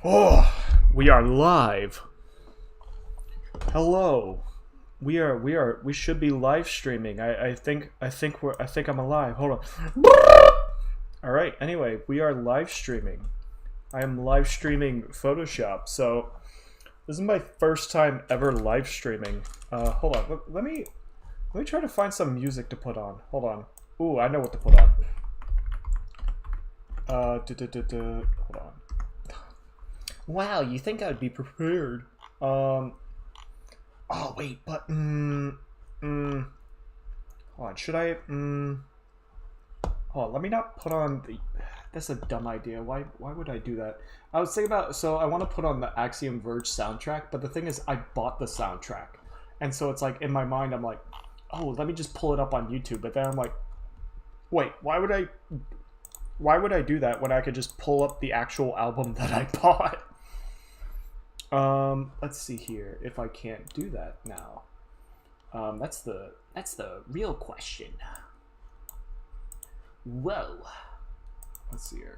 Oh, we are live. Hello. We should be live streaming. I think I'm alive. Hold on. All right. Anyway, we are live streaming. I am live streaming Photoshop. So this is my first time ever live streaming. Hold on. Let me try to find some music to put on. Hold on. Ooh, I know what to put on. Hold on. Wow, you think I'd be prepared? Oh wait, but hold on. Should I? Hold on. Let me not put on the. That's a dumb idea. Why would I do that? I was thinking about. So I want to put on the Axiom Verge soundtrack, but the thing is, I bought the soundtrack, and so it's like in my mind, I'm like, oh, let me just pull it up on YouTube. But then I'm like, wait, why would I do that when I could just pull up the actual album that I bought? Let's see here if I can't do that now. That's the real question. Whoa. Let's see here.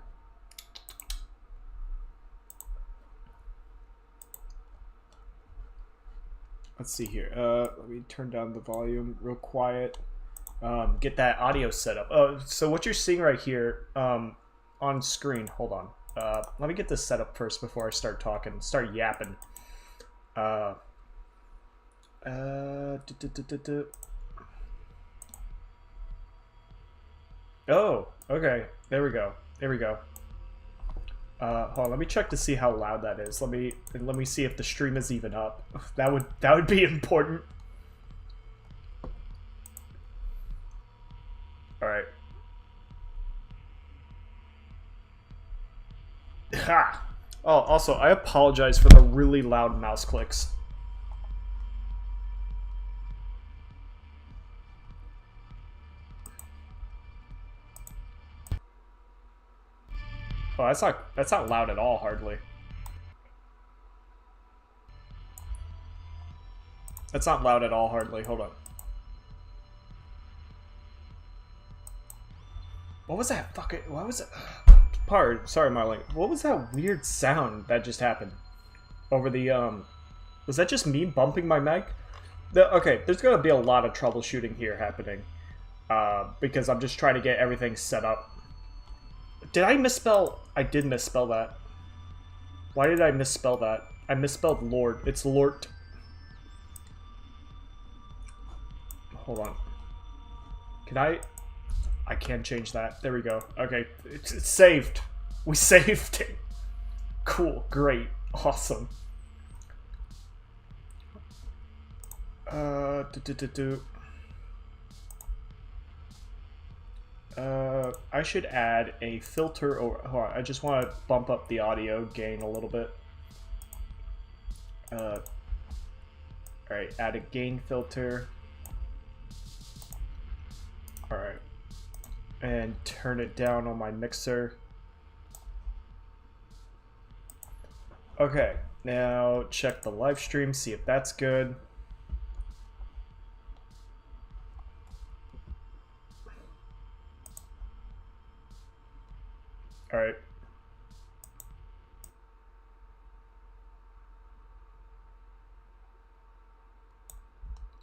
Let's see here. Let me turn down the volume real quiet. Get that audio set up. So what you're seeing right here, on screen, hold on. Let me get this set up first before I start talking, start yapping. Oh, okay. There we go. Hold on, let me check to see how loud that is. Let me see if the stream is even up. That would be important. All right. Ha! Oh, also, I apologize for the really loud mouse clicks. Oh, that's not loud at all, hardly. That's not loud at all, hardly. Hold on. What was that fucking... What was it? Sorry, Marlene. What was that weird sound that just happened? Over the, Was that just me bumping my mic? Okay, there's gonna be a lot of troubleshooting here happening. Because I'm just trying to get everything set up. Did I misspell? I did misspell that. Why did I misspell that? I misspelled Lord. It's Lort. Hold on. Can I can't change that. There we go. Okay, it's saved. We saved it. Cool. Great. Awesome. I should add a filter, or hold on, I just want to bump up the audio gain a little bit. Alright, add a gain filter. Alright. And turn it down on my mixer. Okay, now check the live stream, see if that's good. All right.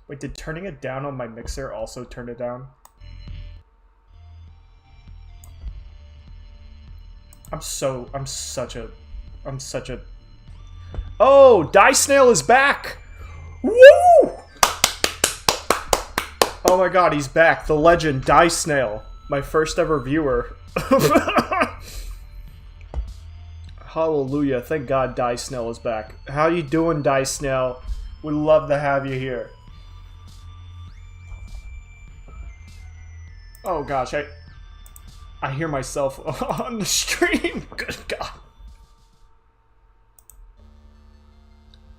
Wait, did turning it down on my mixer also turn it down? I'm such a... Oh, Die Snail is back! Woo! Oh my god, he's back. The legend, Die Snail. My first ever viewer. Hallelujah. Thank God Die Snail is back. How you doing, Die Snail? We'd love to have you here. Oh gosh, I hear myself on the stream. Good God.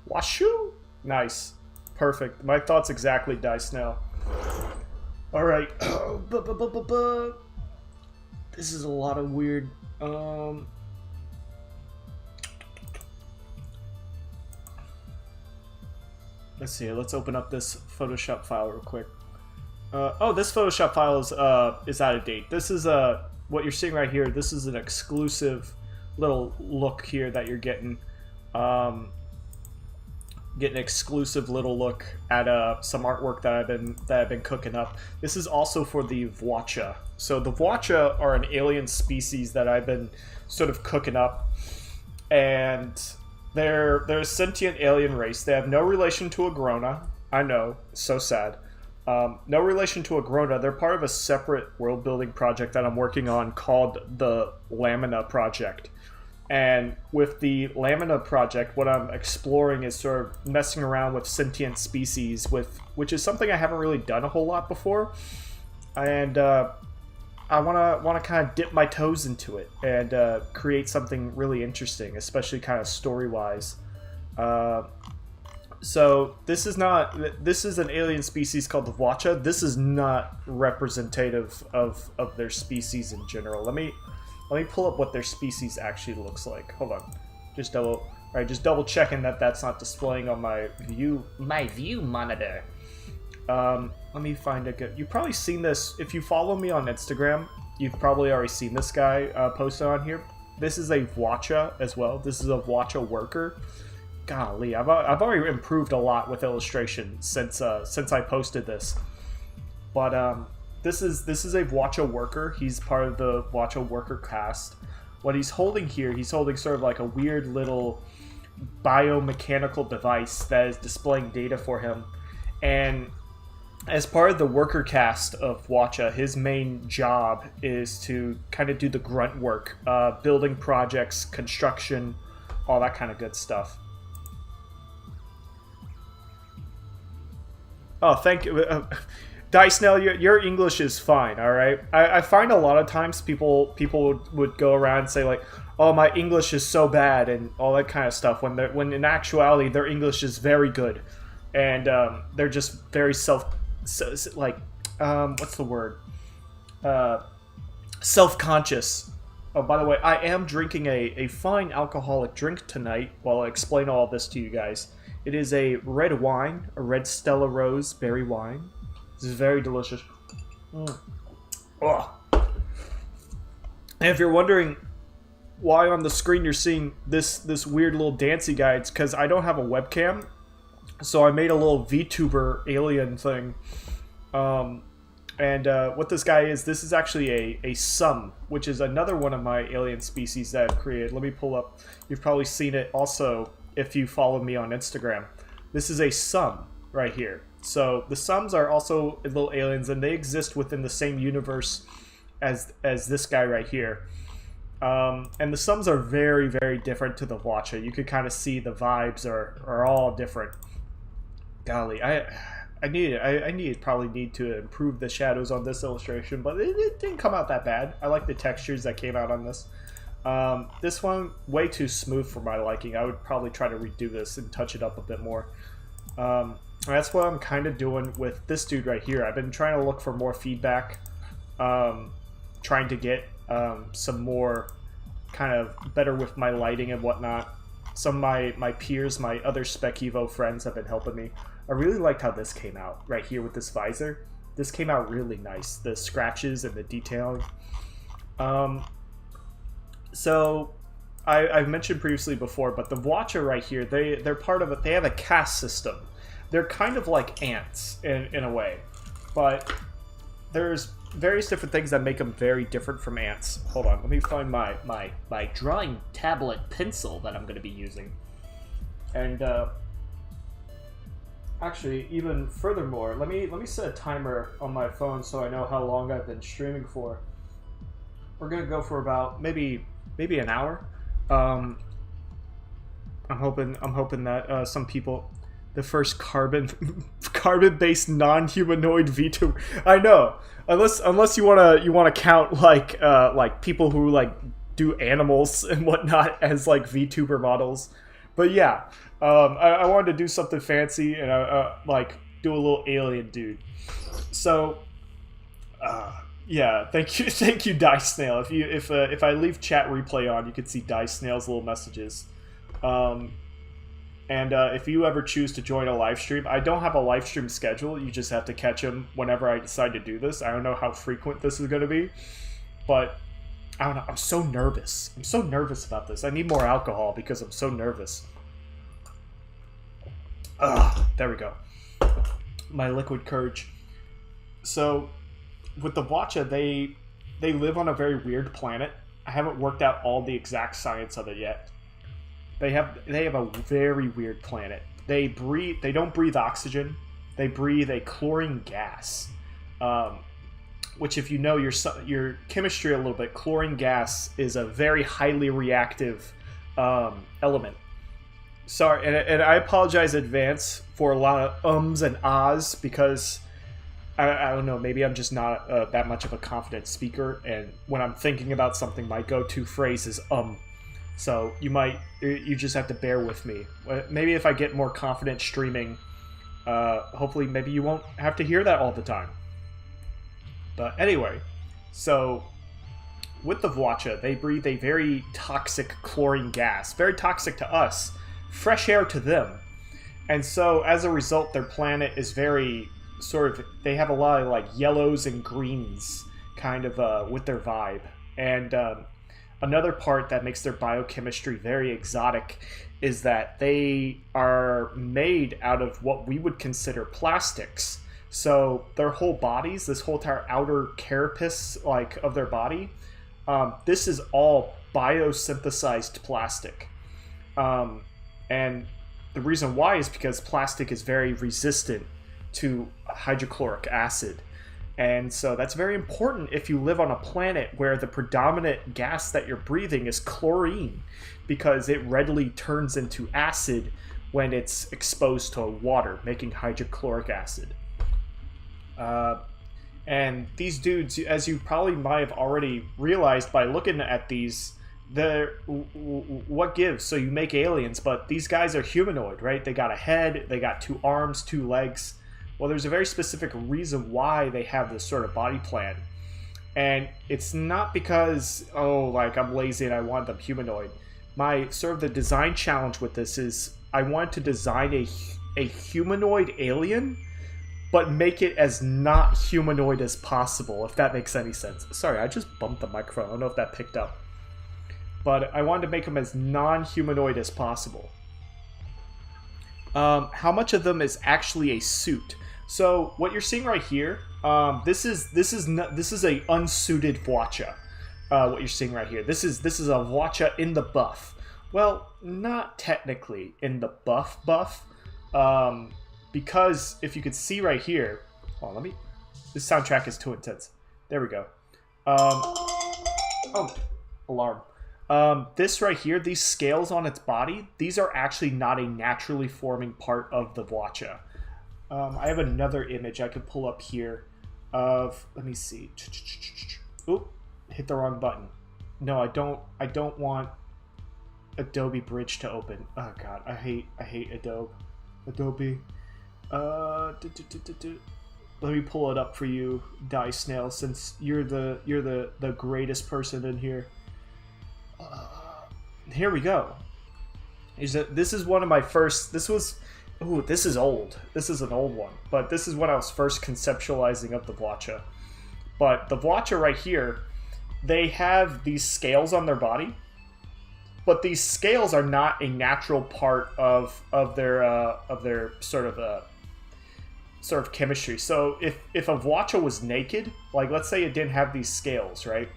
Washu? Nice. Perfect. My thoughts exactly, Die Snail. Alright. This is a lot of weird... Let's see. Let's open up this Photoshop file real quick. Oh, this Photoshop file is out of date. This is what you're seeing right here. This is an exclusive little look here that you're getting. Get an exclusive little look at some artwork that I've been cooking up. This is also for the Vwacha. So the Vwacha are an alien species that I've been sort of cooking up, and they're a sentient alien race. They have no relation to Agrona. I know, so sad. No relation to Agrona. They're part of a separate world building project that I'm working on called the Lamina Project. And with the Lamina project, what I'm exploring is sort of messing around with sentient species, which is something I haven't really done a whole lot before. And I want to kind of dip my toes into it and create something really interesting, especially kind of story-wise. So this is an alien species called the Vwacha. This is not representative of their species in general. Let me pull up what their species actually looks like. Hold on. Just double checking that that's not displaying on my view monitor. Let me find a good... You've probably seen this. If you follow me on Instagram, you've probably already seen this guy posted on here. This is a Vwacha as well. This is a Vwacha worker. Golly, I've already improved a lot with illustration since I posted this. But This is a Vwacha worker. He's part of the Vwacha worker cast. What he's holding here, he's holding sort of like a weird little biomechanical device that is displaying data for him. And as part of the worker cast of Vwacha, his main job is to kind of do the grunt work, building projects, construction, all that kind of good stuff. Oh, thank you. Dicenell, your English is fine, all right? I find a lot of times people would go around and say, like, oh, my English is so bad and all that kind of stuff, when in actuality their English is very good. And they're just very what's the word? Self-conscious. Oh, by the way, I am drinking a fine alcoholic drink tonight while I explain all this to you guys. It is a red wine, a red Stella Rose berry wine. This is very delicious. Oh. And if you're wondering why on the screen you're seeing this weird little dancey guy, it's because I don't have a webcam. So I made a little VTuber alien thing. What this guy is, this is actually a sum, which is another one of my alien species that I've created. Let me pull up. You've probably seen it also if you follow me on Instagram. This is a sum right here. So the sums are also little aliens, and they exist within the same universe as this guy right here. And the sums are very, very different to the Vwacha. You could kind of see the vibes are all different. Golly, I probably need to improve the shadows on this illustration, but it didn't come out that bad. I like the textures that came out on this. This one, way too smooth for my liking. I would probably try to redo this and touch it up a bit more. That's what I'm kind of doing with this dude right here. I've been trying to look for more feedback, trying to get some more kind of better with my lighting and whatnot. Some of my peers, my other Spec Evo friends have been helping me. I really liked how this came out right here with this visor. This came out really nice. The scratches and the detailing. So I've mentioned previously before, but the Vwacha right here, they're part of it. They have a caste system. They're kind of like ants in a way, but there's various different things that make them very different from ants. Hold on, let me find my drawing tablet pencil that I'm going to be using. And actually, even furthermore, let me set a timer on my phone so I know how long I've been streaming for. We're going to go for about maybe an hour. I'm hoping that some people, the first carbon-based non-humanoid VTuber. I know, unless you wanna count like people who like do animals and whatnot as like VTuber models. But yeah, I wanted to do something fancy and like do a little alien dude. So yeah, thank you, Dice Snail. If I leave chat replay on, you can see Dice Snail's little messages. If you ever choose to join a live stream, I don't have a live stream schedule. You just have to catch them whenever I decide to do this. I don't know how frequent this is going to be, but I don't know. I'm so nervous. I'm so nervous about this. I need more alcohol because I'm so nervous. Ugh, there we go. My liquid courage. So, with the Watcha, they live on a very weird planet. I haven't worked out all the exact science of it yet. They have a very weird planet. They don't breathe oxygen. They breathe a chlorine gas. Which, if you know your chemistry a little bit, chlorine gas is a very highly reactive element. Sorry, and I apologize in advance for a lot of ums and ahs, because I don't know, maybe I'm just not that much of a confident speaker, and when I'm thinking about something, my go-to phrase is So you just have to bear with me. Maybe if I get more confident streaming, hopefully maybe you won't have to hear that all the time. But anyway, so with the Watcha, they breathe a very toxic chlorine gas, very toxic to us, fresh air to them. And so as a result, their planet is very they have a lot of like yellows and greens kind of with their vibe. And another part that makes their biochemistry very exotic is that they are made out of what we would consider plastics. So their whole bodies, this whole entire outer carapace of their body, this is all biosynthesized plastic. And the reason why is because plastic is very resistant to hydrochloric acid. And so that's very important if you live on a planet where the predominant gas that you're breathing is chlorine, because it readily turns into acid when it's exposed to water, making hydrochloric acid. And these dudes, as you probably might have already realized by looking at these, what gives? So you make aliens, but these guys are humanoid, right? They got a head, they got 2 arms, 2 legs. Well, there's a very specific reason why they have this sort of body plan. And it's not because, I'm lazy and I want them humanoid. My the design challenge with this is I want to design a humanoid alien, but make it as not humanoid as possible, if that makes any sense. Sorry, I just bumped the microphone. I don't know if that picked up. But I wanted to make them as non-humanoid as possible. How much of them is actually a suit? So what you're seeing right here, this is a unsuited Watcha. What you're seeing right here, this is a Watcha in the buff. Well, not technically in the buff, because if you could see right here, this soundtrack is too intense. There we go. Alarm. This right here, these scales on its body, these are actually not a naturally forming part of the Watcha. I have another image I could pull up here of, let me see. Oop, hit the wrong button. No, I don't want Adobe Bridge to open. Oh god, I hate Adobe. Let me pull it up for you, Die Snail, since you're the greatest person in here. Here we go. This is one of my first. This is old. This is an old one, but this is when I was first conceptualizing of the Watcha. But the Watcha right here, they have these scales on their body, but these scales are not a natural part of their sort of chemistry. So if a Watcha was naked, like let's say it didn't have these scales, right?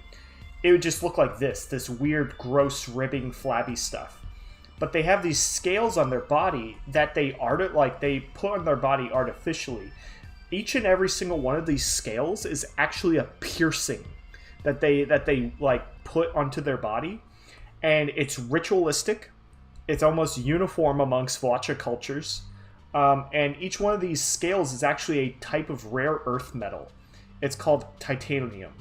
It would just look like this weird, gross, ribbing, flabby stuff. But they have these scales on their body that they put on their body artificially. Each and every single one of these scales is actually a piercing that they put onto their body, and it's ritualistic. It's almost uniform amongst Watcha cultures, and each one of these scales is actually a type of rare earth metal. It's called titanium.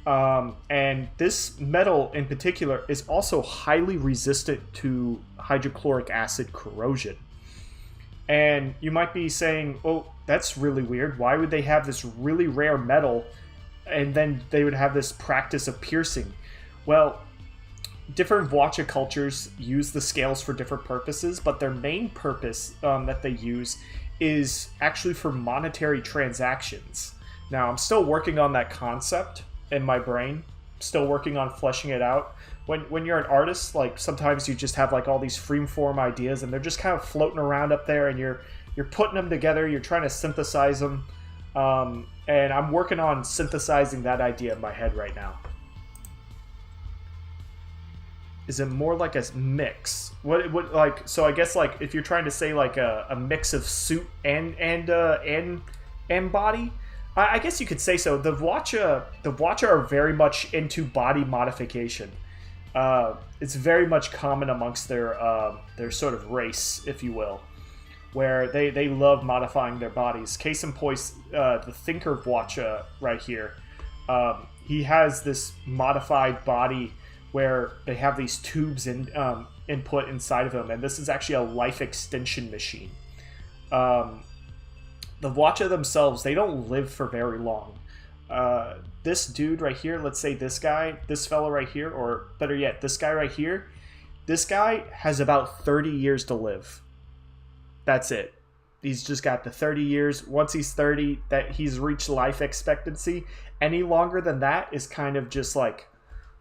And this metal in particular is also highly resistant to hydrochloric acid corrosion. And you might be saying, oh, that's really weird. Why would they have this really rare metal and then they would have this practice of piercing? Well, different Watcha cultures use the scales for different purposes, but their main purpose that they use is actually for monetary transactions. Now, I'm still working on that concept in my brain, still working on fleshing it out. When you're an artist, like sometimes you just have like all these freeform ideas, and they're just kind of floating around up there, and you're putting them together. You're trying to synthesize them, and I'm working on synthesizing that idea in my head right now. Is it more like a mix? What like? So I guess like if you're trying to say like a mix of suit and body, I guess you could say so. The Watcha are very much into body modification. It's very much common amongst their sort of race, if you will, where they love modifying their bodies. Case in point, the Thinker Watcha right here. He has this modified body where they have these tubes input inside of him, and this is actually a life extension machine. The Watcha themselves, they don't live for very long. This dude right here, let's say this fellow right here, or better yet, this guy right here, this guy has about 30 years to live. That's it. He's just got the 30 years. Once he's 30, that he's reached life expectancy. Any longer than that is kind of just like,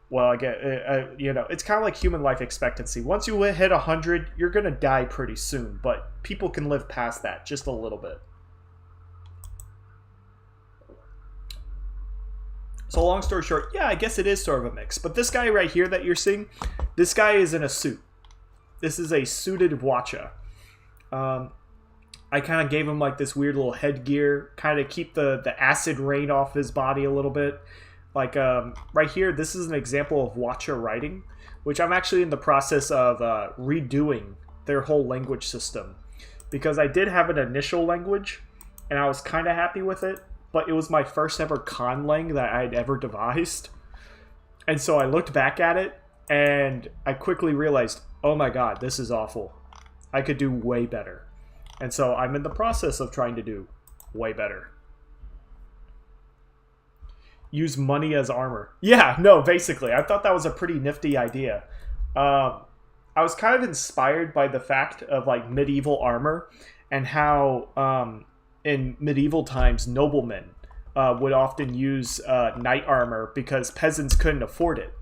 well, I get, it's kind of like human life expectancy. Once you hit 100, you're going to die pretty soon, but people can live past that just a little bit. So long story short, yeah, I guess it is sort of a mix. But this guy right here that you're seeing, this guy is in a suit. This is a suited Watcha. I kind of gave him like this weird little headgear, kind of keep the acid rain off his body a little bit. Like right here, this is an example of Watcha writing, which I'm actually in the process of redoing their whole language system. Because I did have an initial language, and I was kind of happy with it, but it was my first ever conlang that I'd ever devised. And so I looked back at it, and I quickly realized, oh my god, this is awful. I could do way better. And so I'm in the process of trying to do way better. Use money as armor. Yeah, no, basically. I thought that was a pretty nifty idea. I was kind of inspired by the fact of like medieval armor and how in medieval times noblemen would often use knight armor because peasants couldn't afford it.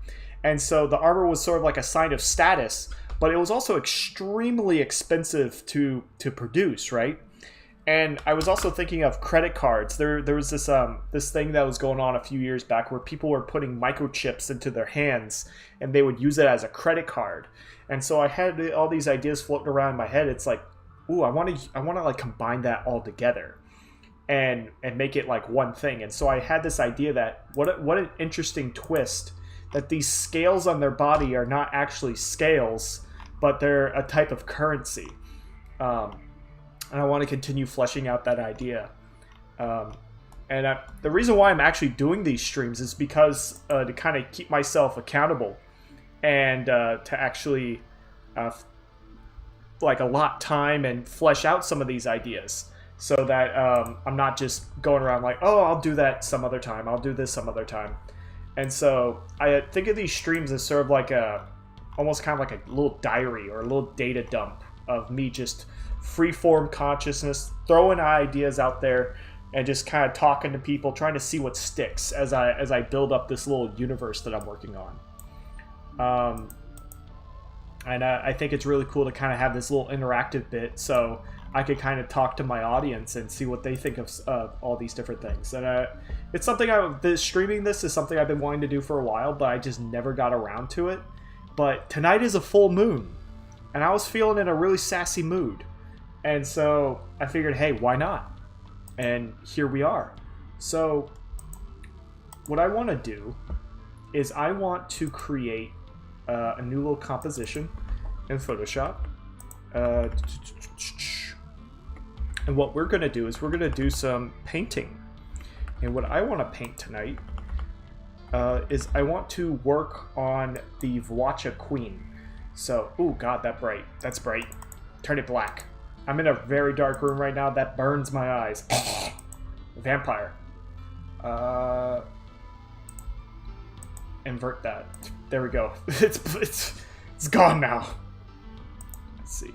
And so the armor was sort of like a sign of status, but it was also extremely expensive to produce, right? And I was also thinking of credit cards. There was this thing that was going on a few years back where people were putting microchips into their hands and they would use it as a credit card. And so I had all these ideas floating around in my head. It's like, ooh, I want to like combine that all together and make it like one thing. And so I had this idea that what an interesting twist that these scales on their body are not actually scales, but they're a type of currency. And I want to continue fleshing out that idea. The reason why I'm actually doing these streams is because to kind of keep myself accountable and to actually like allot time and flesh out some of these ideas so that I'm not just going around like, oh, I'll do that some other time. I'll do this some other time. And so I think of these streams as sort of like almost kind of like a little diary or a little data dump of me just free-form consciousness, throwing ideas out there, and just kind of talking to people, trying to see what sticks as I build up this little universe that I'm working on. And I think it's really cool to kind of have this little interactive bit, so I could kind of talk to my audience and see what they think of all these different things. And it's something streaming this is something I've been wanting to do for a while, but I just never got around to it. But tonight is a full moon, and I was feeling in a really sassy mood. And so I figured, hey, why not? And here we are. So what I want to do is I want to create a new little composition in Photoshop. And what we're going to do is we're going to do some painting. And what I want to paint tonight is I want to work on the Watcha Queen. So, ooh, God, that's bright. Turn it black. I'm in a very dark room right now. That burns my eyes. Vampire. Invert that. There we go. It's gone now. Let's see.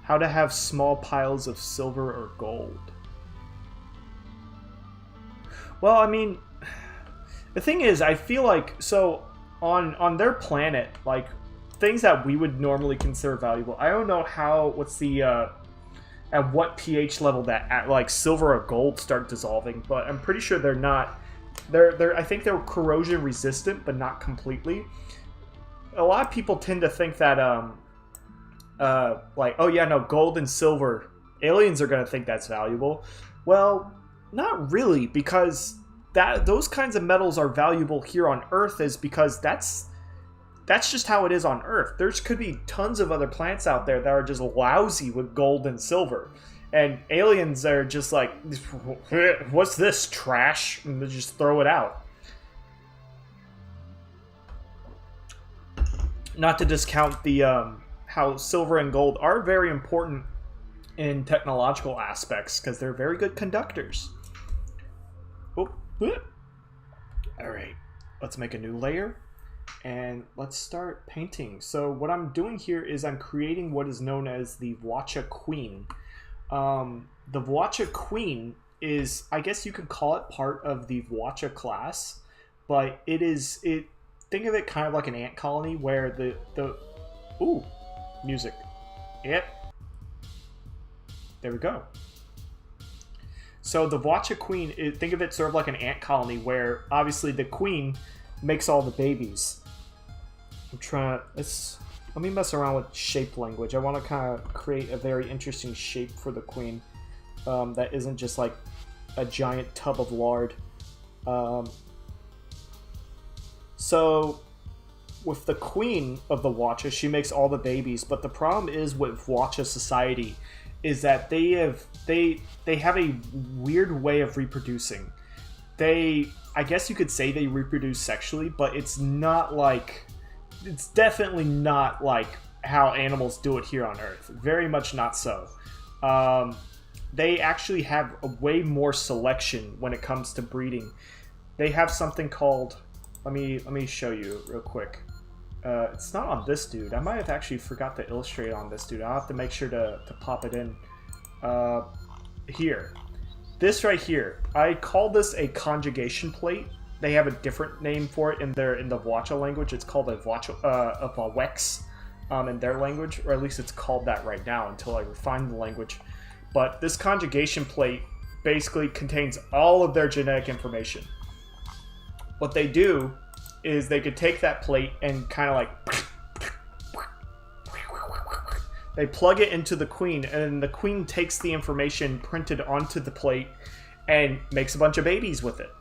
How to have small piles of silver or gold. Well, I mean, The thing is, I feel like, so on their planet, like things that we would normally consider valuable, I don't know what's the at what pH level that like silver or gold start dissolving, but I'm pretty sure they're not. I think they're corrosion resistant, but not completely. A lot of people tend to think that like, oh yeah, no, gold and silver, aliens are going to think that's valuable. Well, not really, because those kinds of metals are valuable here on Earth is because that's just how it is on Earth. There could be tons of other planets out there that are just lousy with gold and silver. And aliens are just like, what's this, trash? And they just throw it out. Not to discount the how silver and gold are very important in technological aspects because they're very good conductors. Oh, all right, let's make a new layer and let's start painting. So what I'm doing here is I'm creating what is known as the Watcha Queen. The Watcha Queen is, I guess you could call it part of the Watcha class, but think of it kind of like an ant colony where the ooh, music. Yep. There we go. So the Watcha Queen, think of it sort of like an ant colony where obviously the queen makes all the babies. Let me mess around with shape language. I want to kind of create a very interesting shape for the queen that isn't just like a giant tub of lard. So with the queen of the Watcha, she makes all the babies, but the problem is with Watcha society is that they have a weird way of reproducing. I guess you could say they reproduce sexually, but it's definitely not like how animals do it here on Earth. Very much not so. They actually have a way more selection when it comes to breeding. They have something called, let me show you real quick. It's not on this dude. I might have actually forgot to illustrate on this dude. I'll have to make sure to pop it in. Here. This right here. I call this a conjugation plate. They have a different name for it in the Watcha language. It's called a Wex in their language, or at least it's called that right now until I refine the language. But this conjugation plate basically contains all of their genetic information. What they do is they could take that plate and kind of like they plug it into the queen, and the queen takes the information printed onto the plate and makes a bunch of babies with it.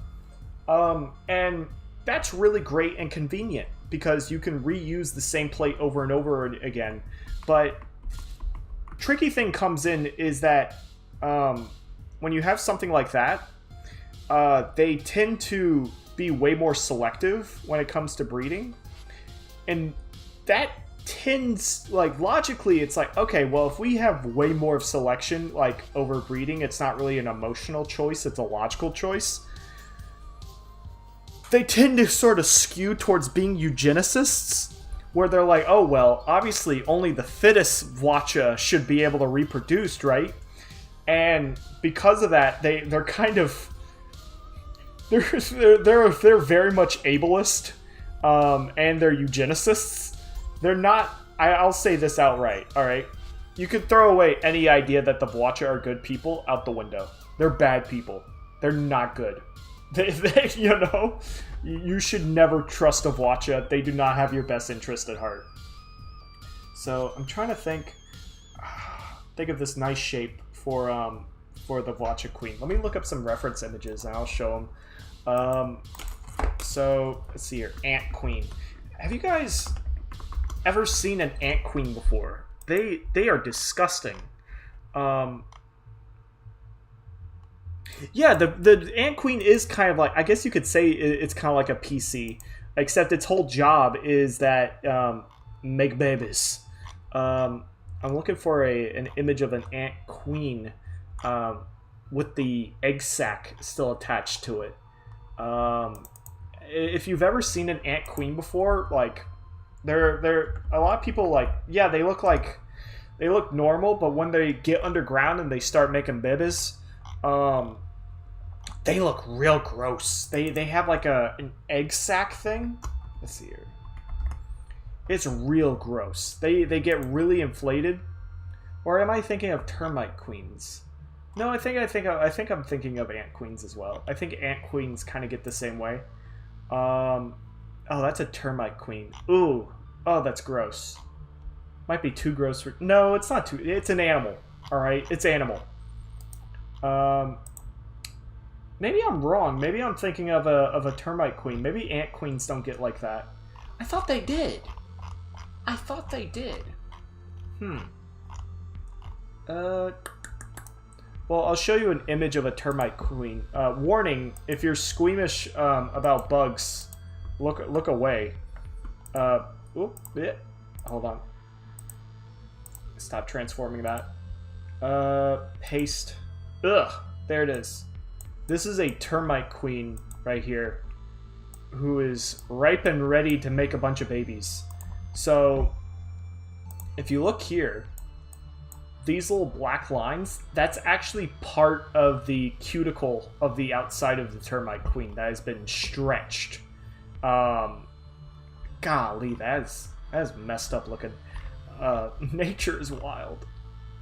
And that's really great and convenient because you can reuse the same plate over and over again. But tricky thing comes in is that when you have something like that, they tend to be way more selective when it comes to breeding, and that tends, like, logically it's like, okay, well, if we have way more of selection like over breeding, it's not really an emotional choice, it's a logical choice. They tend to sort of skew towards being eugenicists, where they're like, oh well, obviously only the fittest Watcha should be able to reproduce, right? And because of that, they're kind of they're very much ableist, and they're eugenicists. They're not. I'll say this outright. All right, you could throw away any idea that the Watcha are good people out the window. They're bad people. They're not good. You know, you should never trust a Watcha. They do not have your best interest at heart. So I'm trying to think of this nice shape for the Watcha Queen. Let me look up some reference images and I'll show them. So let's see here, Ant Queen. Have you guys ever seen an ant queen before? They are disgusting. Yeah, the ant queen is kind of like, I guess you could say it's kind of like a PC, except its whole job is that make babies. I'm looking for an image of an ant queen with the egg sac still attached to it. If you've ever seen an ant queen before, like they're a lot of people like, yeah, they look normal, but when they get underground and they start making babies, They look real gross. They have like an egg sac thing. Let's see here. It's real gross. They get really inflated. Or am I thinking of termite queens? No, I think I'm thinking of ant queens as well. I think ant queens kind of get the same way. Oh, that's a termite queen. Ooh. Oh, that's gross. Might be too gross for... No, it's not too... It's an animal. Alright? It's animal. Maybe I'm wrong. Maybe I'm thinking of a termite queen. Maybe ant queens don't get like that. I thought they did. I thought they did. Well, I'll show you an image of a termite queen. Warning, if you're squeamish about bugs, look away. Hold on. Stop transforming that. Paste. Ugh, there it is. This is a termite queen right here who is ripe and ready to make a bunch of babies. So, if you look here, these little black lines, that's actually part of the cuticle of the outside of the termite queen that has been stretched. Golly, that is messed up looking. Nature is wild.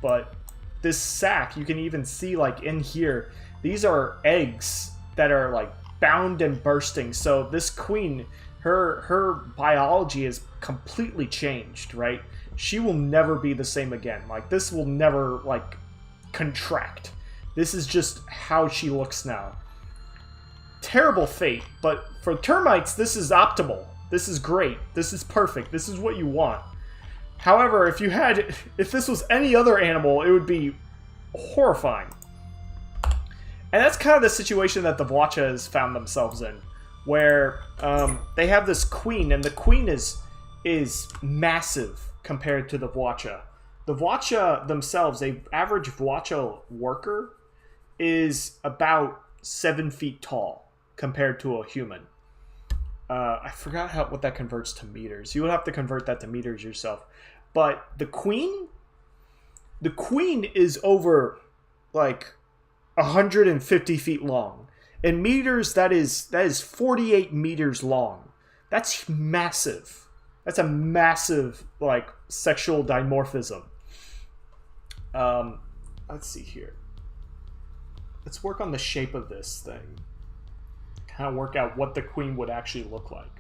But this sac, you can even see like in here, these are eggs that are like bound and bursting. So this queen, her biology is completely changed, right? She will never be the same again. Like, this will never, like, contract. This is just how she looks now. Terrible fate, but for termites, this is optimal. This is great. This is perfect. This is what you want. However, if this was any other animal, it would be horrifying. And that's kind of the situation that the Vwacha found themselves in, where they have this queen, and the queen is massive compared to the Vwacha. The Vwacha themselves, the average Vwacha worker is about 7 feet tall compared to a human. I forgot what that converts to meters. You would have to convert that to meters yourself. But the queen is over like 150 feet long. In meters, that is 48 meters long. That's massive. That's a massive, like, sexual dimorphism. Let's see here. Let's work on the shape of this thing. Kind of work out what the queen would actually look like.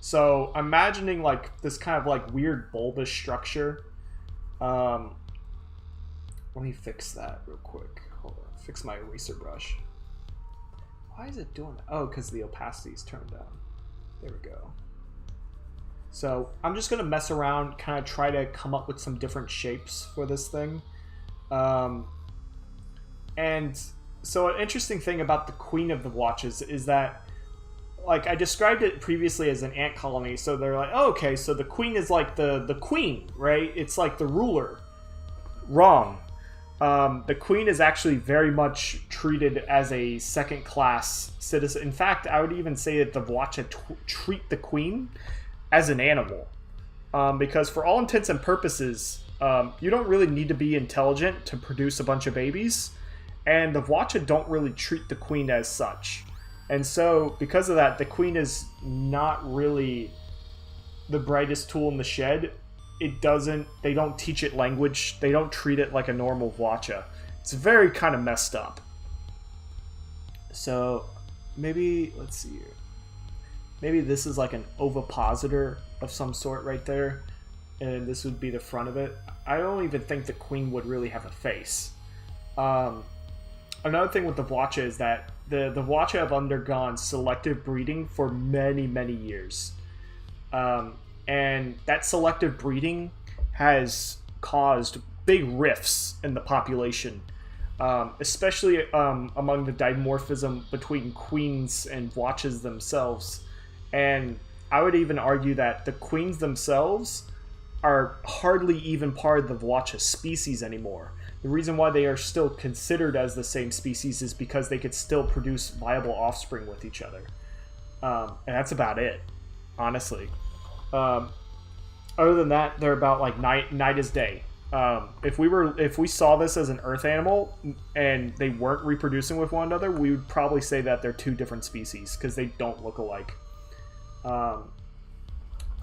So, imagining, like, this kind of, like, weird bulbous structure. Let me fix that real quick. Hold on. Fix my eraser brush. Why is it doing that? Oh, because the opacity is turned down. There we go. So I'm just going to mess around, kind of try to come up with some different shapes for this thing. And so an interesting thing about the queen of the Vwachas is that, like, I described it previously as an ant colony. So they're like, oh, okay, so the queen is like the queen, right? It's like the ruler. Wrong. The queen is actually very much treated as a second-class citizen. In fact, I would even say that the Vwacha treat the queen as an animal. Because for all intents and purposes, you don't really need to be intelligent to produce a bunch of babies. And the Vwacha don't really treat the queen as such. And so, because of that, the queen is not really the brightest tool in the shed. They don't teach it language. They don't treat it like a normal Vwacha. It's very kind of messed up. So, maybe, let's see here. Maybe this is like an ovipositor of some sort right there. And this would be the front of it. I don't even think the queen would really have a face. Another thing with the Vwacha is that the Vwacha have undergone selective breeding for many, many years. And that selective breeding has caused big rifts in the population, especially among the dimorphism between queens and Vwachas themselves. And I would even argue that the queens themselves are hardly even part of the Vwacha species anymore. The reason why they are still considered as the same species is because they could still produce viable offspring with each other. And that's about it, honestly. Other than that, they're about like night as day. If we saw this as an Earth animal and they weren't reproducing with one another, we would probably say that they're two different species because they don't look alike.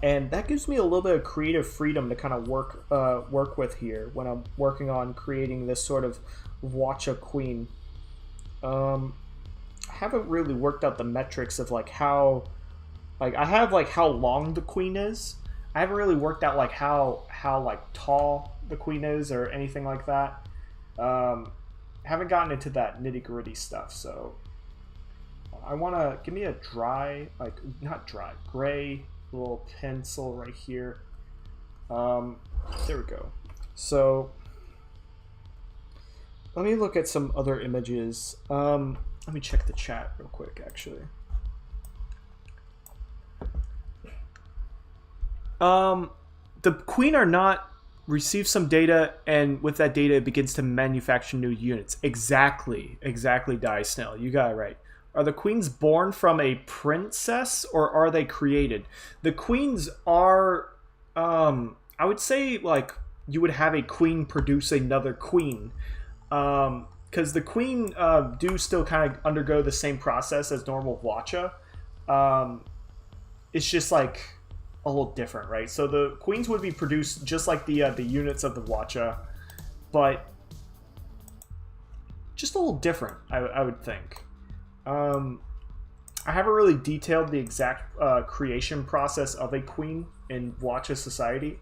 And that gives me a little bit of creative freedom to kind of work with here when I'm working on creating this sort of Watcha queen. I haven't really worked out the metrics of like how, like I have like how long the queen is. I haven't really worked out like how like tall the queen is or anything like that. Haven't gotten into that nitty gritty stuff, so I want to give me a dry, like not dry, gray little pencil right here. There we go. So let me look at some other images. Let me check the chat real quick, actually. The queen are not receive some data, and with that data, it begins to manufacture new units. Exactly, Die Snail. You got it right. Are the queens born from a princess, or are they created? The queens are, I would say, like, you would have a queen produce another queen. Because the queen do still kind of undergo the same process as normal Watcha. It's just, like, a little different, right? So the queens would be produced just like the units of the Watcha, but just a little different, I would think. I haven't really detailed the exact creation process of a queen in Watcha society,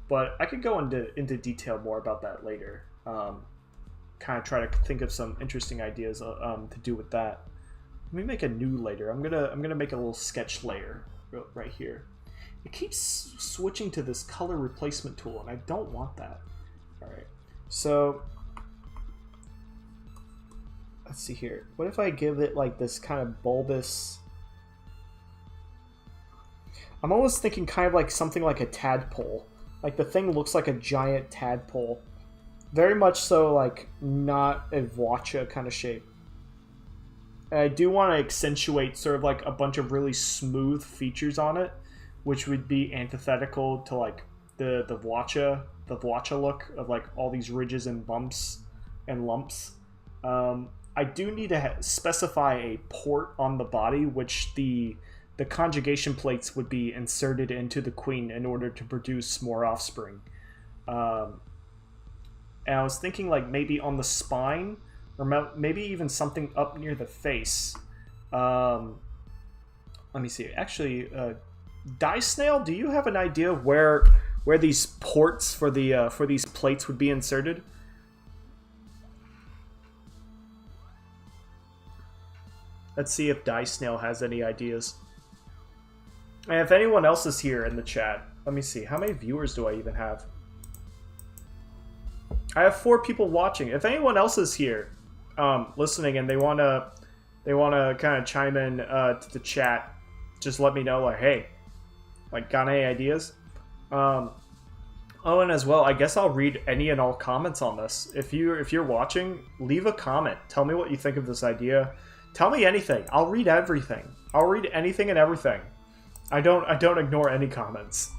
but I could go into detail more about that later. Kind of try to think of some interesting ideas to do with that. Let me make a new layer. I'm gonna make a little sketch layer right here. It keeps switching to this color replacement tool, and I don't want that. All right, so let's see here. What if I give it like this kind of bulbous? I'm almost thinking kind of like something like a tadpole. Like the thing looks like a giant tadpole. Very much so, like not a Watcha kind of shape. And I do want to accentuate sort of like a bunch of really smooth features on it, which would be antithetical to like the Watcha look of like all these ridges and bumps and lumps. I do need to specify a port on the body, which the conjugation plates would be inserted into the queen in order to produce more offspring. And I was thinking like maybe on the spine, or maybe even something up near the face. Let me see. Actually, Die Snail, do you have an idea of where these ports for these plates would be inserted? Let's see if Die Snail has any ideas. And if anyone else is here in the chat, let me see. How many viewers do I even have? I have 4 people watching. If anyone else is here, listening, and they wanna kind of chime in to the chat, just let me know. Like, hey, like, got any ideas? Oh, and as well, I guess I'll read any and all comments on this. If you're watching, leave a comment. Tell me what you think of this idea. Tell me anything. I'll read everything. I'll read anything and everything. I don't ignore any comments.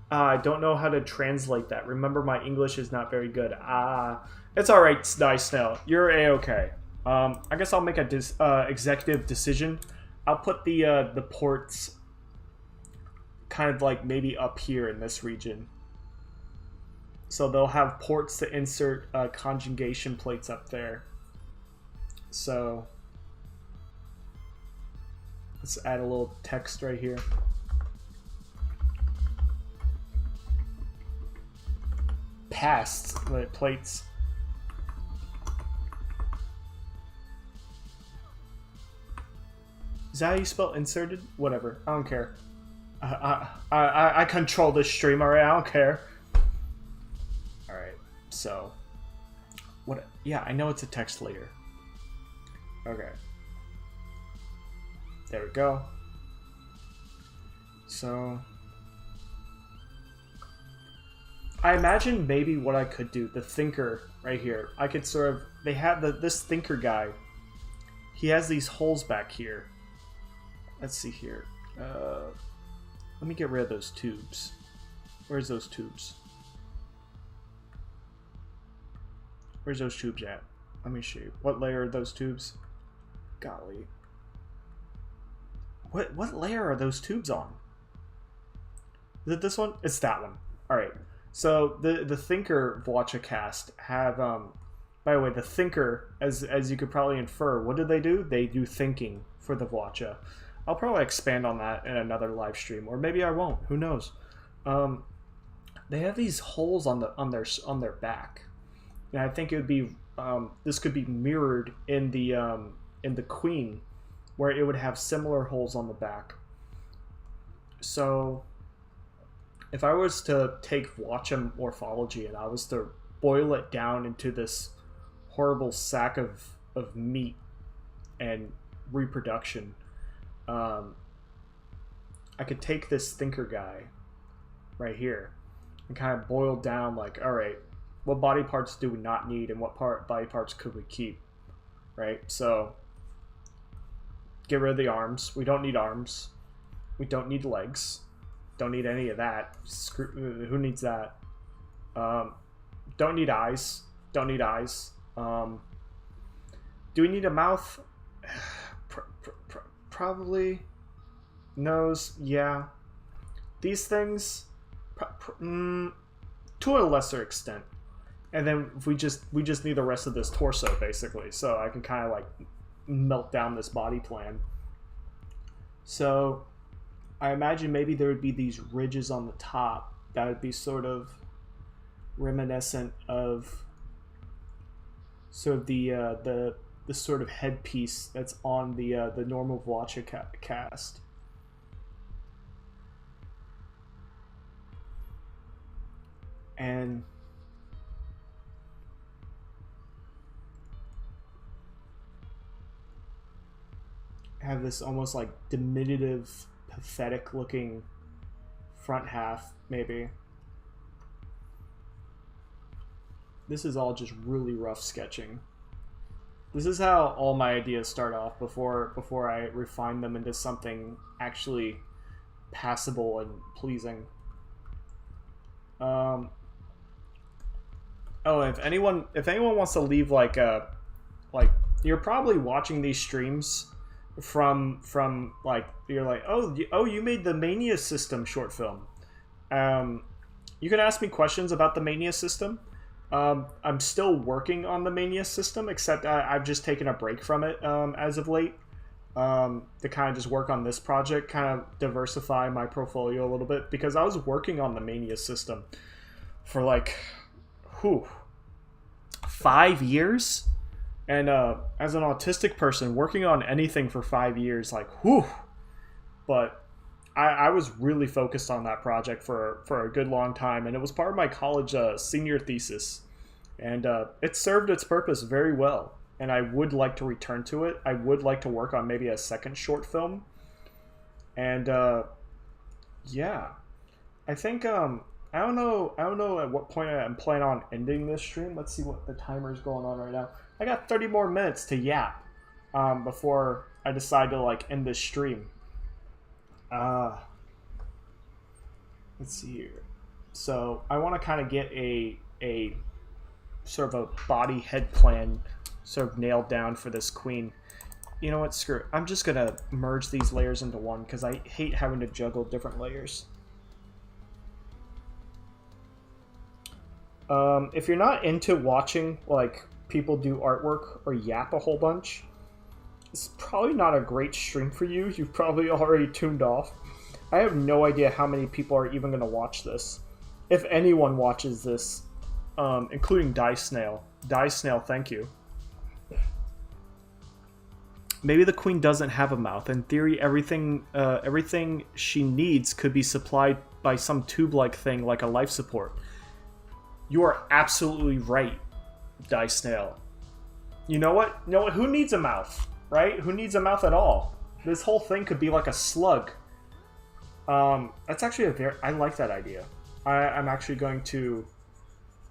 I don't know how to translate that. Remember, my English is not very good. It's all right, Die Snail. You're a-okay. I guess I'll make a executive decision. I'll put the ports kind of like maybe up here in this region. So they'll have ports to insert conjugation plates up there. So let's add a little text right here. Past plates. Is that how you spell inserted? Whatever. I don't care. I control this stream, alright? I don't care. Alright, so what? Yeah, I know it's a text layer. Okay. There we go. So I imagine maybe what I could do, the thinker right here. I could sort of, they have this thinker guy. He has these holes back here. Let's see here. Let me get rid of those tubes. Where's those tubes? Where's those tubes at? Let me show you. What layer are those tubes? Golly. What layer are those tubes on? Is it this one? It's that one. Alright. So the Thinker Vlotcha cast have by the way, the Thinker, as you could probably infer, what do? They do thinking for the Vlotcha. I'll probably expand on that in another live stream, or maybe I won't. Who knows? They have these holes on their back, and I think it would be this could be mirrored in the Queen, where it would have similar holes on the back. So, if I was to take Vlotcha morphology and I was to boil it down into this horrible sack of meat and reproduction, I could take this thinker guy right here and kind of boil down, like, all right, what body parts do we not need and what body parts could we keep, right? So get rid of the arms. We don't need arms. We don't need legs. Don't need any of that. Who needs that? Don't need eyes. Don't need eyes. Do we need a mouth? Probably. Nose, yeah. These things, to a lesser extent. And then we just need the rest of this torso, basically. So I can kind of like melt down this body plan. So I imagine maybe there would be these ridges on the top that would be sort of reminiscent of sort of the sort of headpiece that's on the normal Vlotcha cast. And have this almost like diminutive, pathetic looking front half, maybe. This is all just really rough sketching. This is how all my ideas start off before I refine them into something actually passable and pleasing. Oh, if anyone wants to leave like you're probably watching these streams from like, you're like, oh you made the Mania System short film. You can ask me questions about the Mania System. I'm still working on the Mania System, except I've just taken a break from it as of late, to kind of just work on this project, kind of diversify my portfolio a little bit, because I was working on the Mania System for like 5 years, and as an autistic person, working on anything for 5 years, like but I was really focused on that project for a good long time, and it was part of my college senior thesis, and it served its purpose very well, and I would like to return to it. I would like to work on maybe a second short film, and yeah, I think I don't know at what point I'm planning on ending this stream. Let's see what the timer is going on right now. I got 30 more minutes to yap before I decide to like end this stream. Let's see here. So I want to kind of get a sort of a body head plan sort of nailed down for this queen. You know what? Screw it. I'm just gonna merge these layers into one because I hate having to juggle different layers. If you're not into watching like people do artwork or yap a whole bunch, it's probably not a great stream for you. You've probably already tuned off. I have no idea how many people are even going to watch this. If anyone watches this, including Dice Snail. Dice Snail, thank you. Maybe the queen doesn't have a mouth. In theory, everything she needs could be supplied by some tube-like thing, like a life support. You are absolutely right, Dice Snail. You know what? Who needs a mouth, right? Who needs a mouth at all? This whole thing could be like a slug. That's actually I like that idea. I'm actually going to,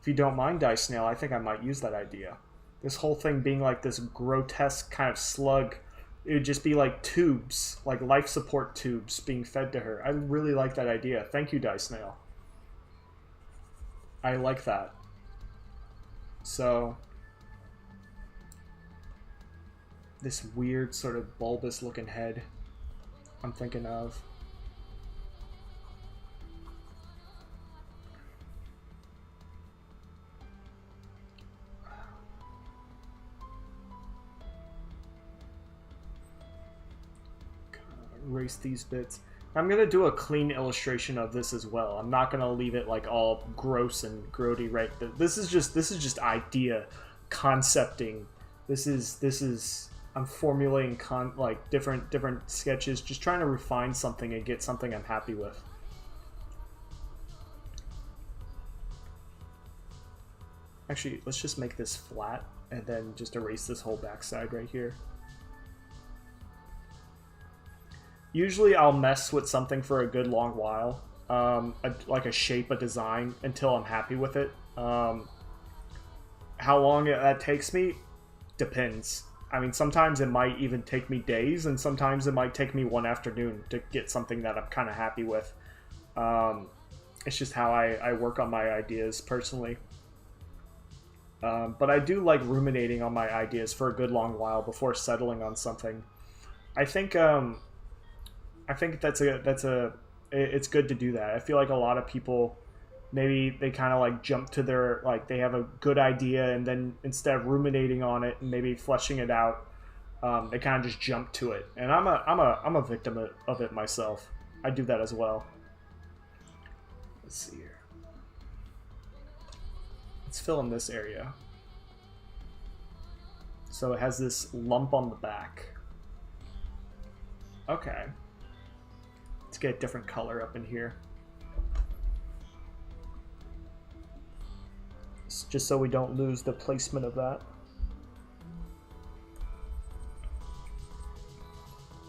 if you don't mind, Dice Snail, I think I might use that idea. This whole thing being like this grotesque kind of slug, it would just be like tubes, like life support tubes being fed to her. I really like that idea. Thank you, Dice Snail. I like that. So, this weird sort of bulbous looking head I'm thinking of. Erase these bits. I'm gonna do a clean illustration of this as well. I'm not gonna leave it like all gross and grody, right? This is just idea concepting. This is I'm formulating like different sketches, just trying to refine something and get something I'm happy with. Actually, let's just make this flat and then just erase this whole backside right here. Usually I'll mess with something for a good long while, like a shape, a design, until I'm happy with it. How long that takes me depends. I mean, sometimes it might even take me days, and sometimes it might take me one afternoon to get something that I'm kind of happy with. It's just how I work on my ideas personally. But I do like ruminating on my ideas for a good long while before settling on something. I think it's good to do that. I feel like a lot of people, maybe they kind of like jump to their, like they have a good idea and then instead of ruminating on it and maybe fleshing it out, they kind of just jump to it. And I'm a victim of it myself. I do that as well. Let's see here. Let's fill in this area. So it has this lump on the back. Okay. Let's get a different color up in here. Just so we don't lose the placement of that.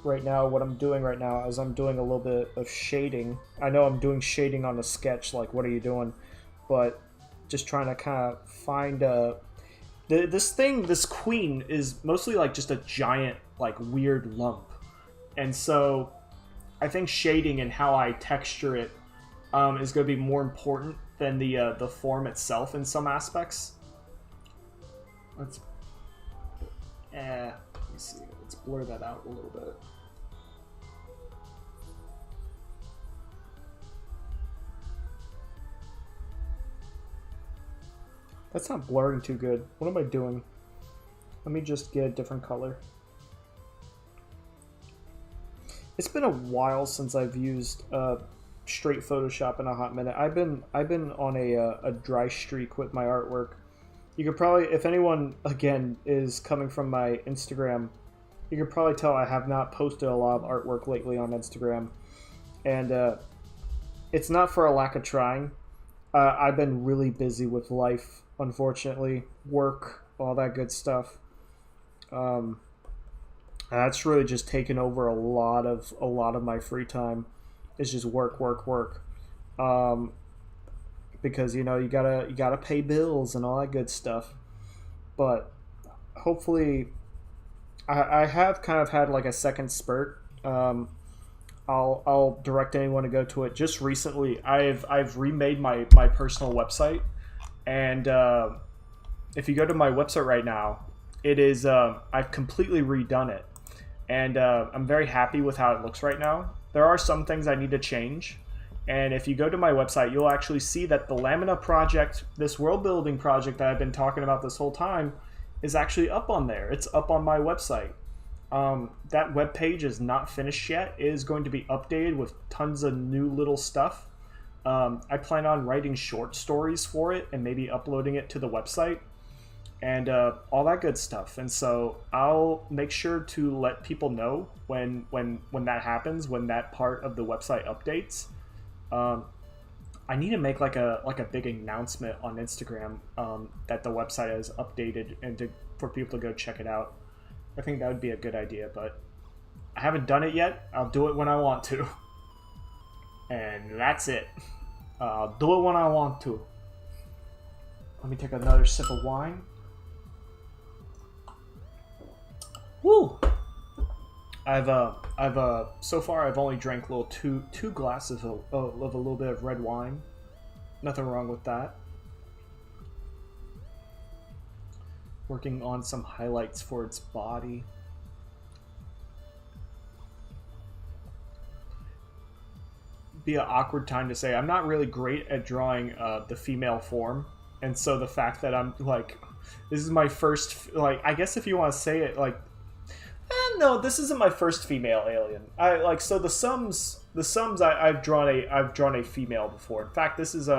Right now, what I'm doing right now is I'm doing a little bit of shading. I know I'm doing shading on the sketch, like what are you doing? But just trying to kind of find this queen is mostly like just a giant, like weird lump. And so I think shading and how I texture it is going to be more important than the form itself in some aspects. Let me see. Let's blur that out a little bit. That's not blurring too good. What am I doing? Let me just get a different color. It's been a while since I've used straight Photoshop in a hot minute. I've been on a dry streak with my artwork. You could probably, if anyone again is coming from my Instagram, you could probably tell I have not posted a lot of artwork lately on Instagram, and it's not for a lack of trying. I've been really busy with life, unfortunately, work, all that good stuff. That's really just taken over a lot of my free time. It's just work. Because you gotta pay bills and all that good stuff. But hopefully, I have kind of had like a second spurt. I'll direct anyone to go to it. Just recently, I've remade my personal website, and if you go to my website right now, it is I've completely redone it, and I'm very happy with how it looks right now. There are some things I need to change, and if you go to my website, you'll actually see that the Lamina project, this world building project that I've been talking about this whole time, is actually up on there. It's up on my website. That web page is not finished yet. It is going to be updated with tons of new little stuff. I plan on writing short stories for it and maybe uploading it to the website and all that good stuff. And so I'll make sure to let people know when that happens, when that part of the website updates. I need to make like a big announcement on Instagram that the website is updated and for people to go check it out. I think that would be a good idea, but I haven't done it yet. I'll do it when I want to. And that's it. I'll do it when I want to. Let me take another sip of wine. Woo! So far I've only drank two glasses of a little bit of red wine. Nothing wrong with that. Working on some highlights for its body. Be an awkward time to say I'm not really great at drawing the female form, and so the fact that I'm like, this is my first, like, I guess if you want to say it, like, no, this isn't my first female alien. So the sums I've drawn a female before. In fact, this is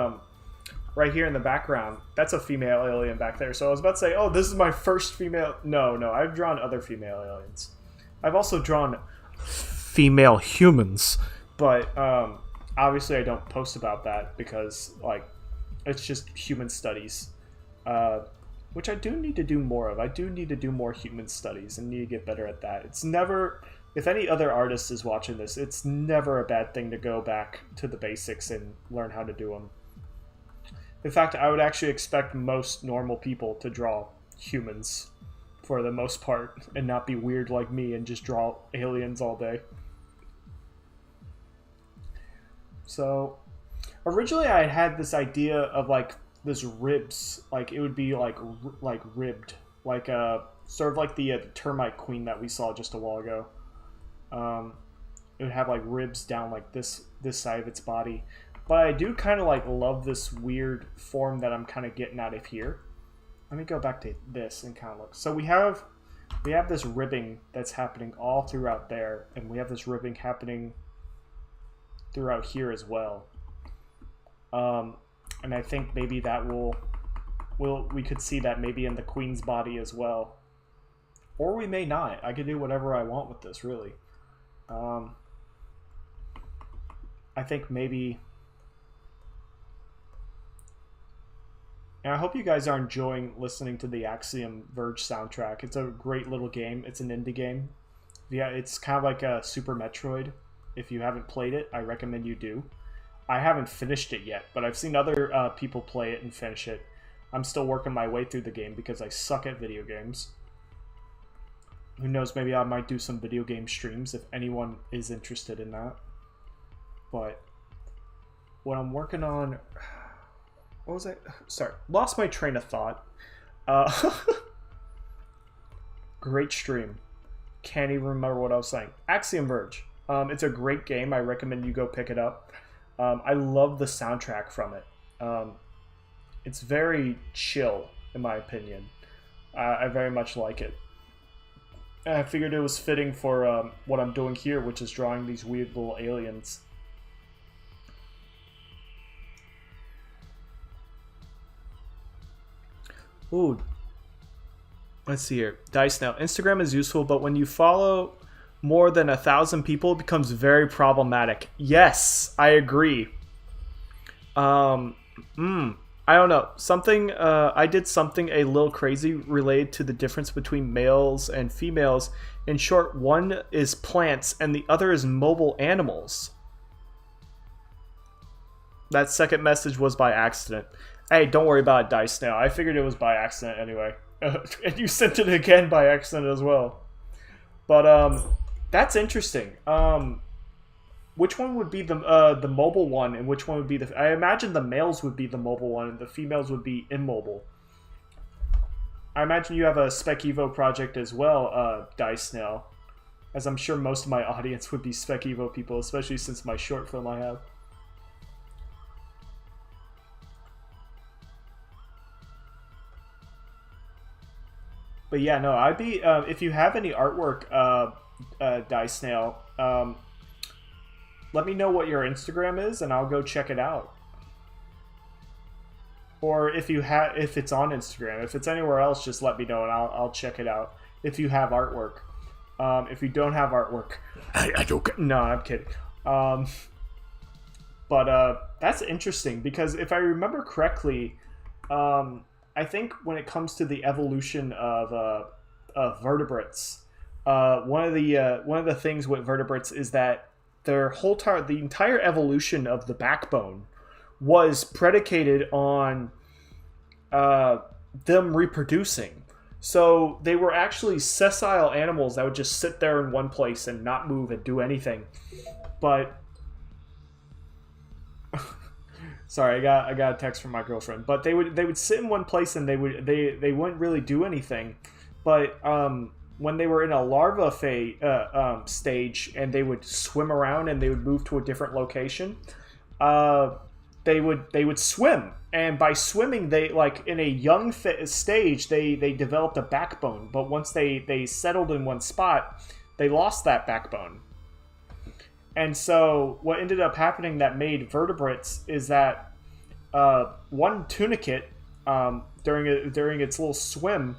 right here in the background. That's a female alien back there. So I was about to say, oh, this is my first female. No, I've drawn other female aliens. I've also drawn female humans, but obviously I don't post about that because, like, it's just human studies, which I do need to do more of. I do need to do more human studies and need to get better at that. It's never, if any other artist is watching this, it's never a bad thing to go back to the basics and learn how to do them. In fact, I would actually expect most normal people to draw humans for the most part and not be weird like me and just draw aliens all day. So originally I had this idea of like this ribs, like it would be like ribbed, like sort of like the termite queen that we saw just a while ago. It would have like ribs down like this side of its body, but I do kind of like love this weird form that I'm kind of getting out of here. Let me go back to this and kind of look. So we have this ribbing that's happening all throughout there, and we have this ribbing happening throughout here as well. And I think maybe that we could see that maybe in the queen's body as well. Or we may not. I could do whatever I want with this, really. I think maybe... And I hope you guys are enjoying listening to the Axiom Verge soundtrack. It's a great little game. It's an indie game. Yeah, it's kind of like a Super Metroid. If you haven't played it, I recommend you do. I haven't finished it yet, but I've seen other people play it and finish it. I'm still working my way through the game because I suck at video games. Who knows, maybe I might do some video game streams if anyone is interested in that. But what I'm working on... What was I? Sorry, lost my train of thought. Great stream. Can't even remember what I was saying. Axiom Verge. It's a great game. I recommend you go pick it up. I love the soundtrack from it. It's very chill, in my opinion. I very much like it. And I figured it was fitting for what I'm doing here, which is drawing these weird little aliens. Ooh. Let's see here. Dice now. Instagram is useful, but when you follow more than 1,000 people, it becomes very problematic. Yes, I agree. I don't know. I did something a little crazy related to the difference between males and females. In short, one is plants and the other is mobile animals. That second message was by accident. Hey, don't worry about it, Dice now. I figured it was by accident anyway. And you sent it again by accident as well. But, that's interesting. Which one would be the mobile one, and which one would be the... I imagine the males would be the mobile one, and the females would be immobile. I imagine you have a Spec Evo project as well, Dice now. As I'm sure most of my audience would be Spec Evo people, especially since my short film I have. But yeah, no, I'd be... if you have any artwork, Dice Snail, let me know what your Instagram is, and I'll go check it out. Or if it's on Instagram, if it's anywhere else, just let me know, and I'll check it out. If you have artwork, if you don't have artwork, I don't. No, I'm kidding. But that's interesting because if I remember correctly, I think when it comes to the evolution of vertebrates, one of the things with vertebrates is that the entire evolution of the backbone was predicated on them reproducing. So they were actually sessile animals that would just sit there in one place and not move and do anything. But sorry, I got a text from my girlfriend. But they would sit in one place and they wouldn't really do anything. But when they were in a larva stage and they would swim around and they would move to a different location, they would swim. And by swimming, they, like, in a young stage, they developed a backbone. But once they settled in one spot, they lost that backbone. And so what ended up happening that made vertebrates is that one tunicate, during its little swim,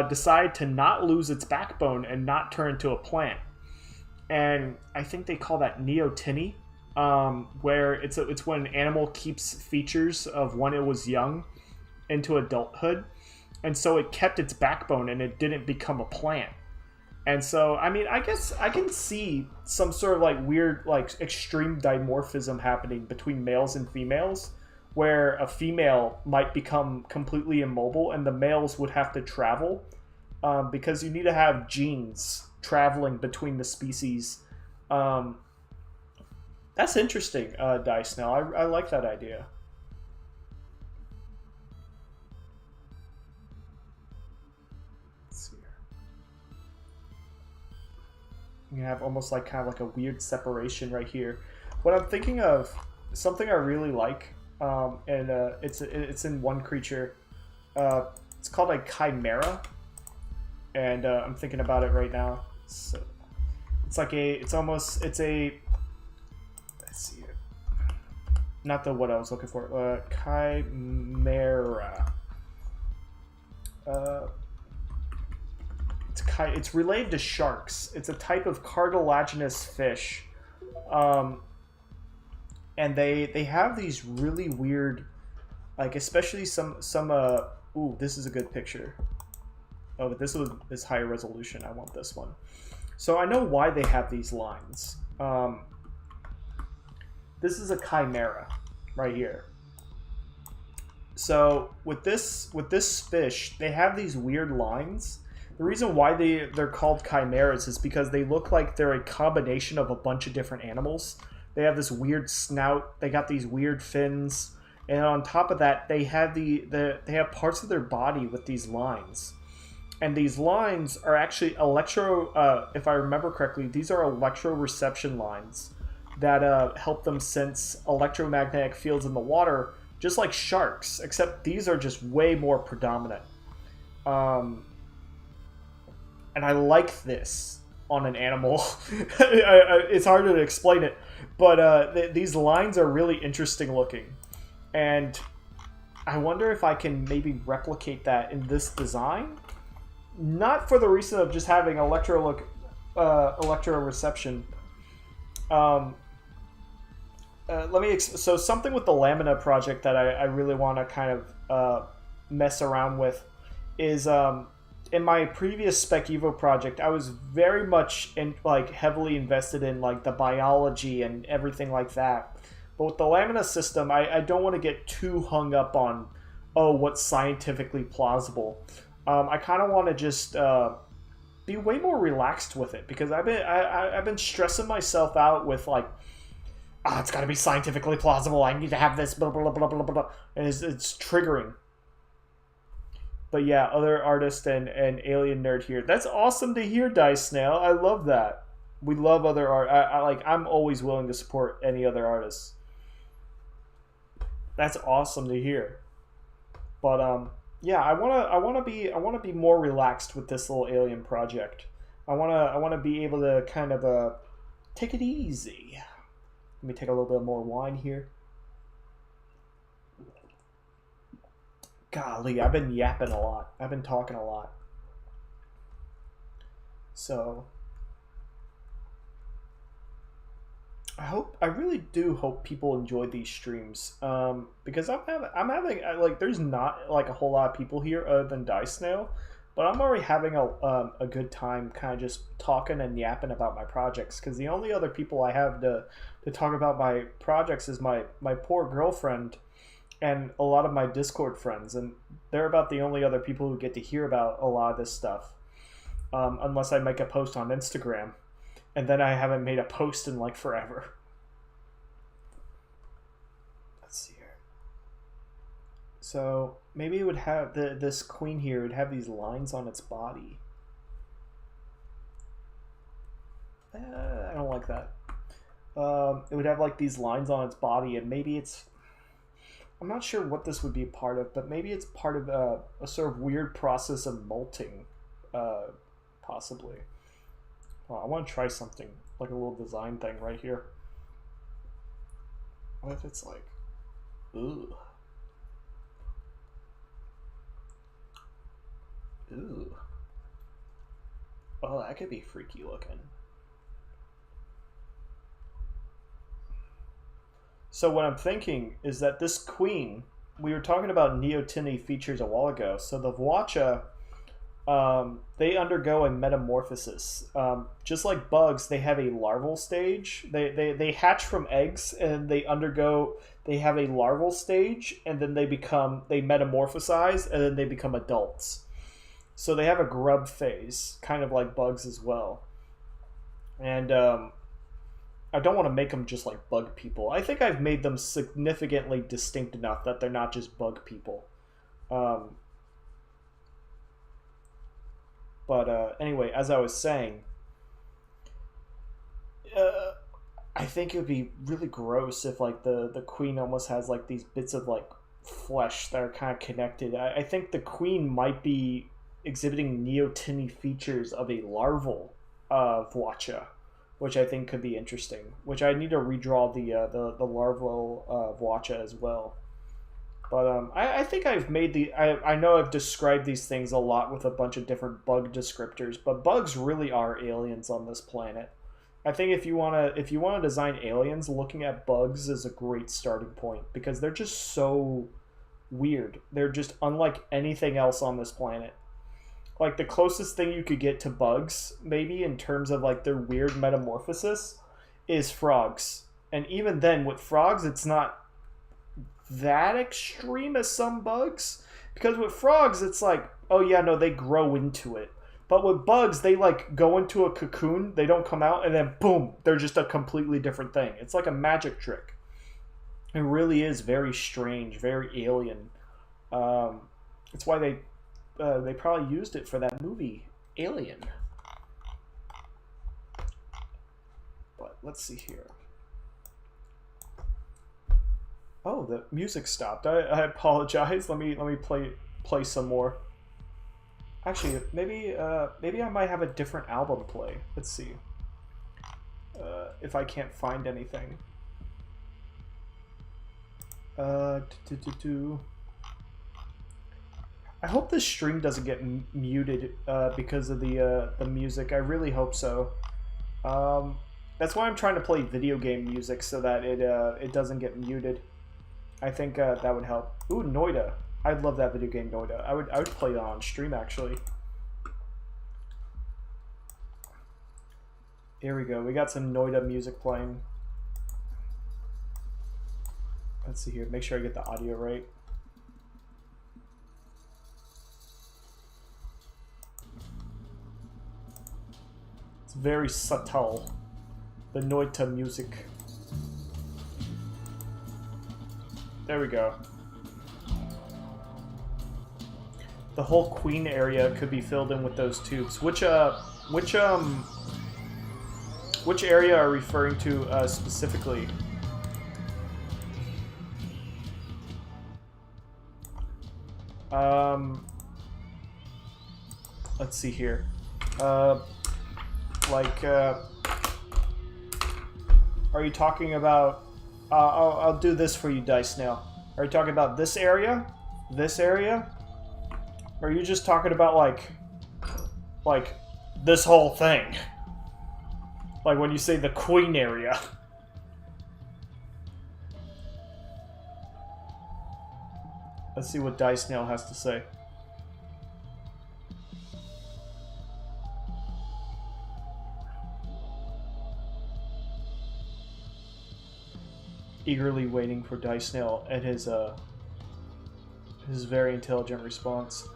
decided to not lose its backbone and not turn into a plant. And I think they call that neoteny. Where it's when an animal keeps features of when it was young into adulthood, and so it kept its backbone and it didn't become a plant. And so, I mean, I guess I can see some sort of like weird, like extreme dimorphism happening between males and females, where a female might become completely immobile and the males would have to travel, because you need to have genes traveling between the species. That's interesting, Dice Now. I like that idea. Let's see here. You have almost like kind of like a weird separation right here. What I'm thinking of, something I really like, and it's in one creature. It's called a chimera, and I'm thinking about it right now. So it's like it's a. Let's see it. Not the what I was looking for. Chimera. It's related to sharks. It's a type of cartilaginous fish, and they have these really weird, like especially some. Ooh, this is a good picture. Oh, but this is higher resolution. I want this one. So I know why they have these lines. This is a chimera right here. So with this fish, they have these weird lines. The reason why they're called chimeras is because they look like they're a combination of a bunch of different animals. They have this weird snout. They got these weird fins, and on top of that, they have they have parts of their body with these lines. And these lines are actually if I remember correctly, these are electroreception lines that help them sense electromagnetic fields in the water, just like sharks, except these are just way more predominant. And I like this on an animal. It's hard to explain it, but these lines are really interesting looking. And I wonder if I can maybe replicate that in this design. Not for the reason of just having electroreception. So something with the Lamina project that I really want to kind of mess around with is in my previous Spec Evo project, I was very much heavily invested in like the biology and everything like that. But with the Lamina system, I don't want to get too hung up on what's scientifically plausible. I kind of want to just be way more relaxed with it, because I've been stressing myself out with like, it's got to be scientifically plausible. I need to have this, blah, blah, blah, blah, blah, blah. And it's triggering. But yeah, other artist and alien nerd here. That's awesome to hear, Dice Snail. I love that. We love other art. I'm always willing to support any other artists. That's awesome to hear. But yeah, I wanna be more relaxed with this little alien project. I wanna be able to kind of take it easy. Let me take a little bit more wine here. Golly, I've been yapping a lot. I've been talking a lot. So I really do hope people enjoy these streams, because I'm having like, there's not like a whole lot of people here other than Dice Snail, But I'm already having a good time kind of just talking and yapping about my projects, because the only other people I have to talk about my projects is my poor girlfriend and a lot of my Discord friends, and they're about the only other people who get to hear about a lot of this stuff, unless I make a post on Instagram, and then I haven't made a post in like forever. Let's see here. So maybe it would have this queen here would have these lines on its body. I don't like that. It would have like these lines on its body, and maybe it's, I'm not sure what this would be a part of, but maybe it's part of a sort of weird process of molting, possibly. Oh, I want to try something, like a little design thing right here. What if it's like, ooh. Ooh. Oh, that could be freaky looking. So what I'm thinking is that this queen, we were talking about neoteny features a while ago. So the Vwacha, they undergo a metamorphosis. Just like bugs, they have a larval stage. They hatch from eggs and they have a larval stage, and then they metamorphosize, and then they become adults. So they have a grub phase, kind of like bugs as well. And I don't want to make them just like bug people. I think I've made them significantly distinct enough that they're not just bug people. Anyway, as I was saying, I think it would be really gross if like the queen almost has like these bits of like flesh that are kind of connected. I think the queen might be exhibiting neoteny features of a larval Vwacha, which I think could be interesting. Which I need to redraw the larval Vwacha as well. But I think I've made I know I've described these things a lot with a bunch of different bug descriptors, but bugs really are aliens on this planet. I think if you wanna design aliens, looking at bugs is a great starting point, because they're just so weird. They're just unlike anything else on this planet. Like the closest thing you could get to bugs, maybe in terms of like their weird metamorphosis, is frogs. And even then, with frogs, it's not that extreme as some bugs. Because with frogs, it's like, oh yeah, no, they grow into it. But with bugs, they like go into a cocoon, they don't come out, and then boom, they're just a completely different thing. It's like a magic trick. It really is very strange, very alien. It's why they probably used it for that movie, Alien. But let's see here. Oh, the music stopped. I apologize. Let me play some more. Actually, maybe I might have a different album play. Let's see. If I can't find anything. I hope this stream doesn't get muted because of the music. I really hope so. That's why I'm trying to play video game music, so that it doesn't get muted. I think that would help. Ooh, Noida. I'd love that video game, Noida. I would play that on stream, actually. Here we go. We got some Noida music playing. Let's see here. Make sure I get the audio right. It's very subtle. The Noida music. There we go. The whole queen area could be filled in with those tubes. Which area are you referring to specifically? Let's see here. Are you talking about? I'll do this for you, Dice Nail. Are you talking about this area? This area? Or are you just talking about like this whole thing? Like when you say the queen area. Let's see what Dice Nail has to say. eagerly waiting for Dice Nail and his very intelligent response.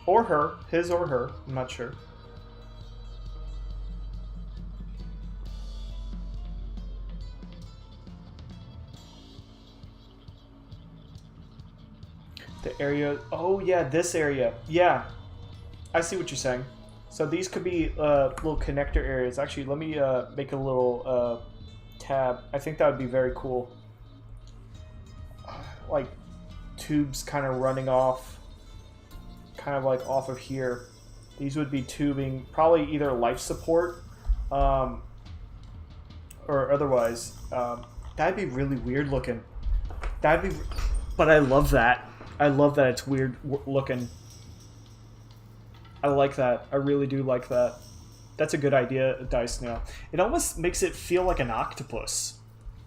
Or her. His or her. I'm not sure. The area... Oh, yeah, this area. Yeah. I see what you're saying. So these could be little connector areas. Actually, let me make a little tab. I think that would be very cool. Like tubes kind of running off. Kind of like off of here. These would be tubing. Probably either life support or otherwise. That'd be really weird looking. That'd be... But I love that. I love that it's weird looking. I like that. I really do like that. That's a good idea, Dice Nail. It almost makes it feel like an octopus,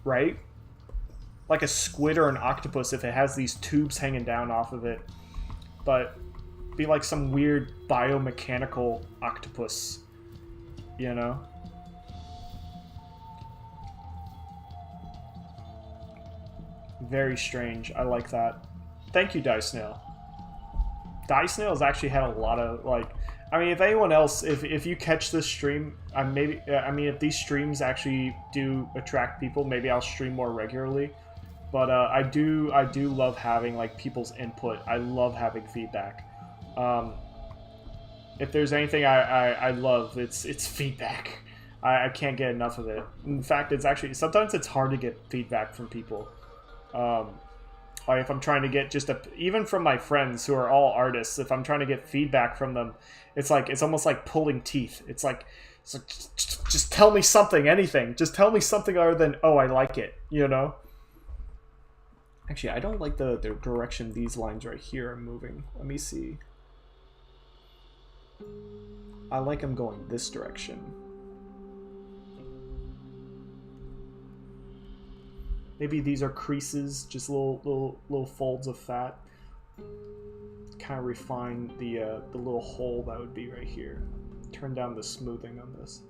right? Like a squid or an octopus if it has these tubes hanging down off of it. But be like some weird biomechanical octopus, you know? Very strange. I like that. Thank you, Dice Nail. Dice Nail has actually had a lot of, like... I mean, if anyone else... If you catch this stream, maybe... I mean, if these streams actually do attract people, maybe I'll stream more regularly. But I do love having, like, people's input. I love having feedback. If there's anything I love, it's feedback. I can't get enough of it. In fact, it's actually... Sometimes it's hard to get feedback from people. Like if I'm trying to get even from my friends who are all artists, if I'm trying to get feedback from them, it's almost like pulling teeth. It's like just tell me something, anything. Just tell me something other than, oh, I like it, you know? Actually, I don't like the direction these lines right here are moving. Let me see. I like them going this direction. Maybe these are creases, just little folds of fat. Kind of refine the little hole that would be right here. Turn down the smoothing on this.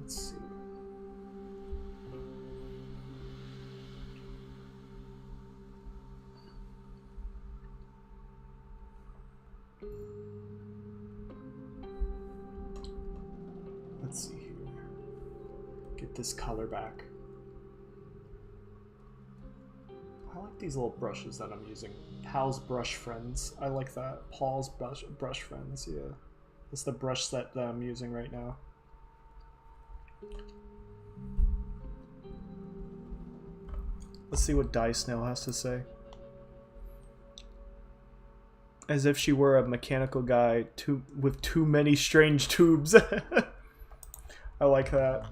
Let's see. Let's see here. Get this color back. I like these little brushes that I'm using. Pal's Brush Friends. I like that. Paul's brush Friends, yeah. That's the brush set that I'm using right now. Let's see what Dice Nail has to say. As if she were a mechanical guy with too many strange tubes. I like that.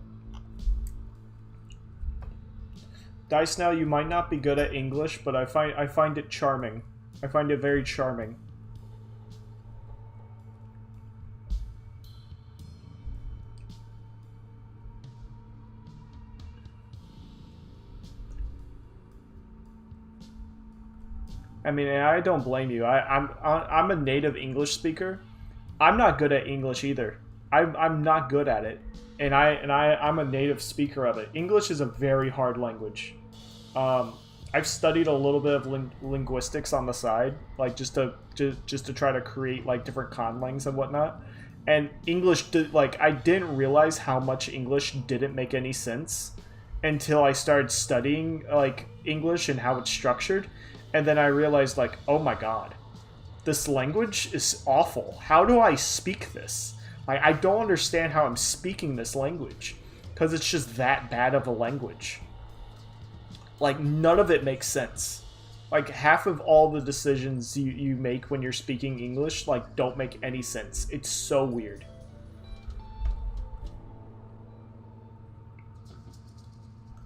Dice Nail, you might not be good at English, but I find it charming. I find it very charming. I mean, and I don't blame you. I'm a native English speaker. I'm not good at English either. I'm not good at it. And I'm a native speaker of it. English is a very hard language. I've studied a little bit of linguistics on the side, like just to try to create like different conlangs and whatnot. And English, I didn't realize how much English didn't make any sense until I started studying like English and how it's structured. And then I realized, like, oh my god, this language is awful. How do I speak this? I don't understand how I'm speaking this language, because it's just that bad of a language. Like, none of it makes sense. Like, half of all the decisions you make when you're speaking English, like, don't make any sense. It's so weird.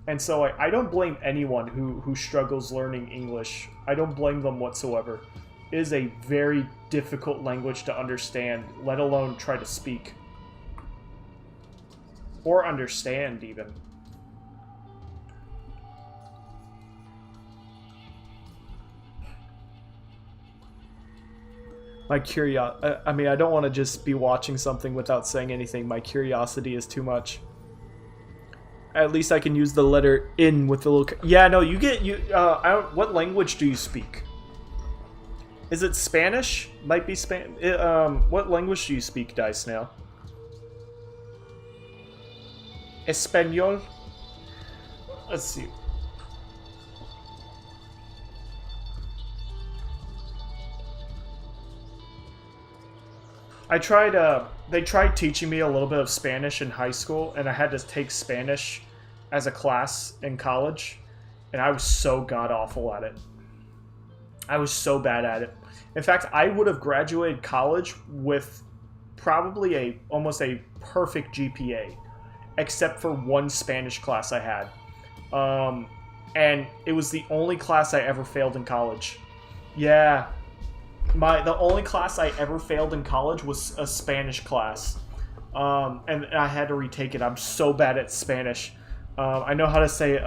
And so I don't blame anyone who struggles learning English. I don't blame them whatsoever. It is a very difficult language to understand, let alone try to speak. Or understand, even. My I mean, I don't want to just be watching something without saying anything. My curiosity is too much. At least I can use the letter in with the little... Yeah, no, you get... what language do you speak? Is it Spanish? Might be what language do you speak, Dice Snail? Espanol? Let's see. I tried, they tried teaching me a little bit of Spanish in high school, and I had to take Spanish as a class in college, and I was so god-awful at it. I was so bad at it. In fact, I would have graduated college with probably almost a perfect GPA, except for one Spanish class I had. And it was the only class I ever failed in college. Yeah. The only class I ever failed in college was a Spanish class. And I had to retake it. I'm so bad at Spanish. I know how to say,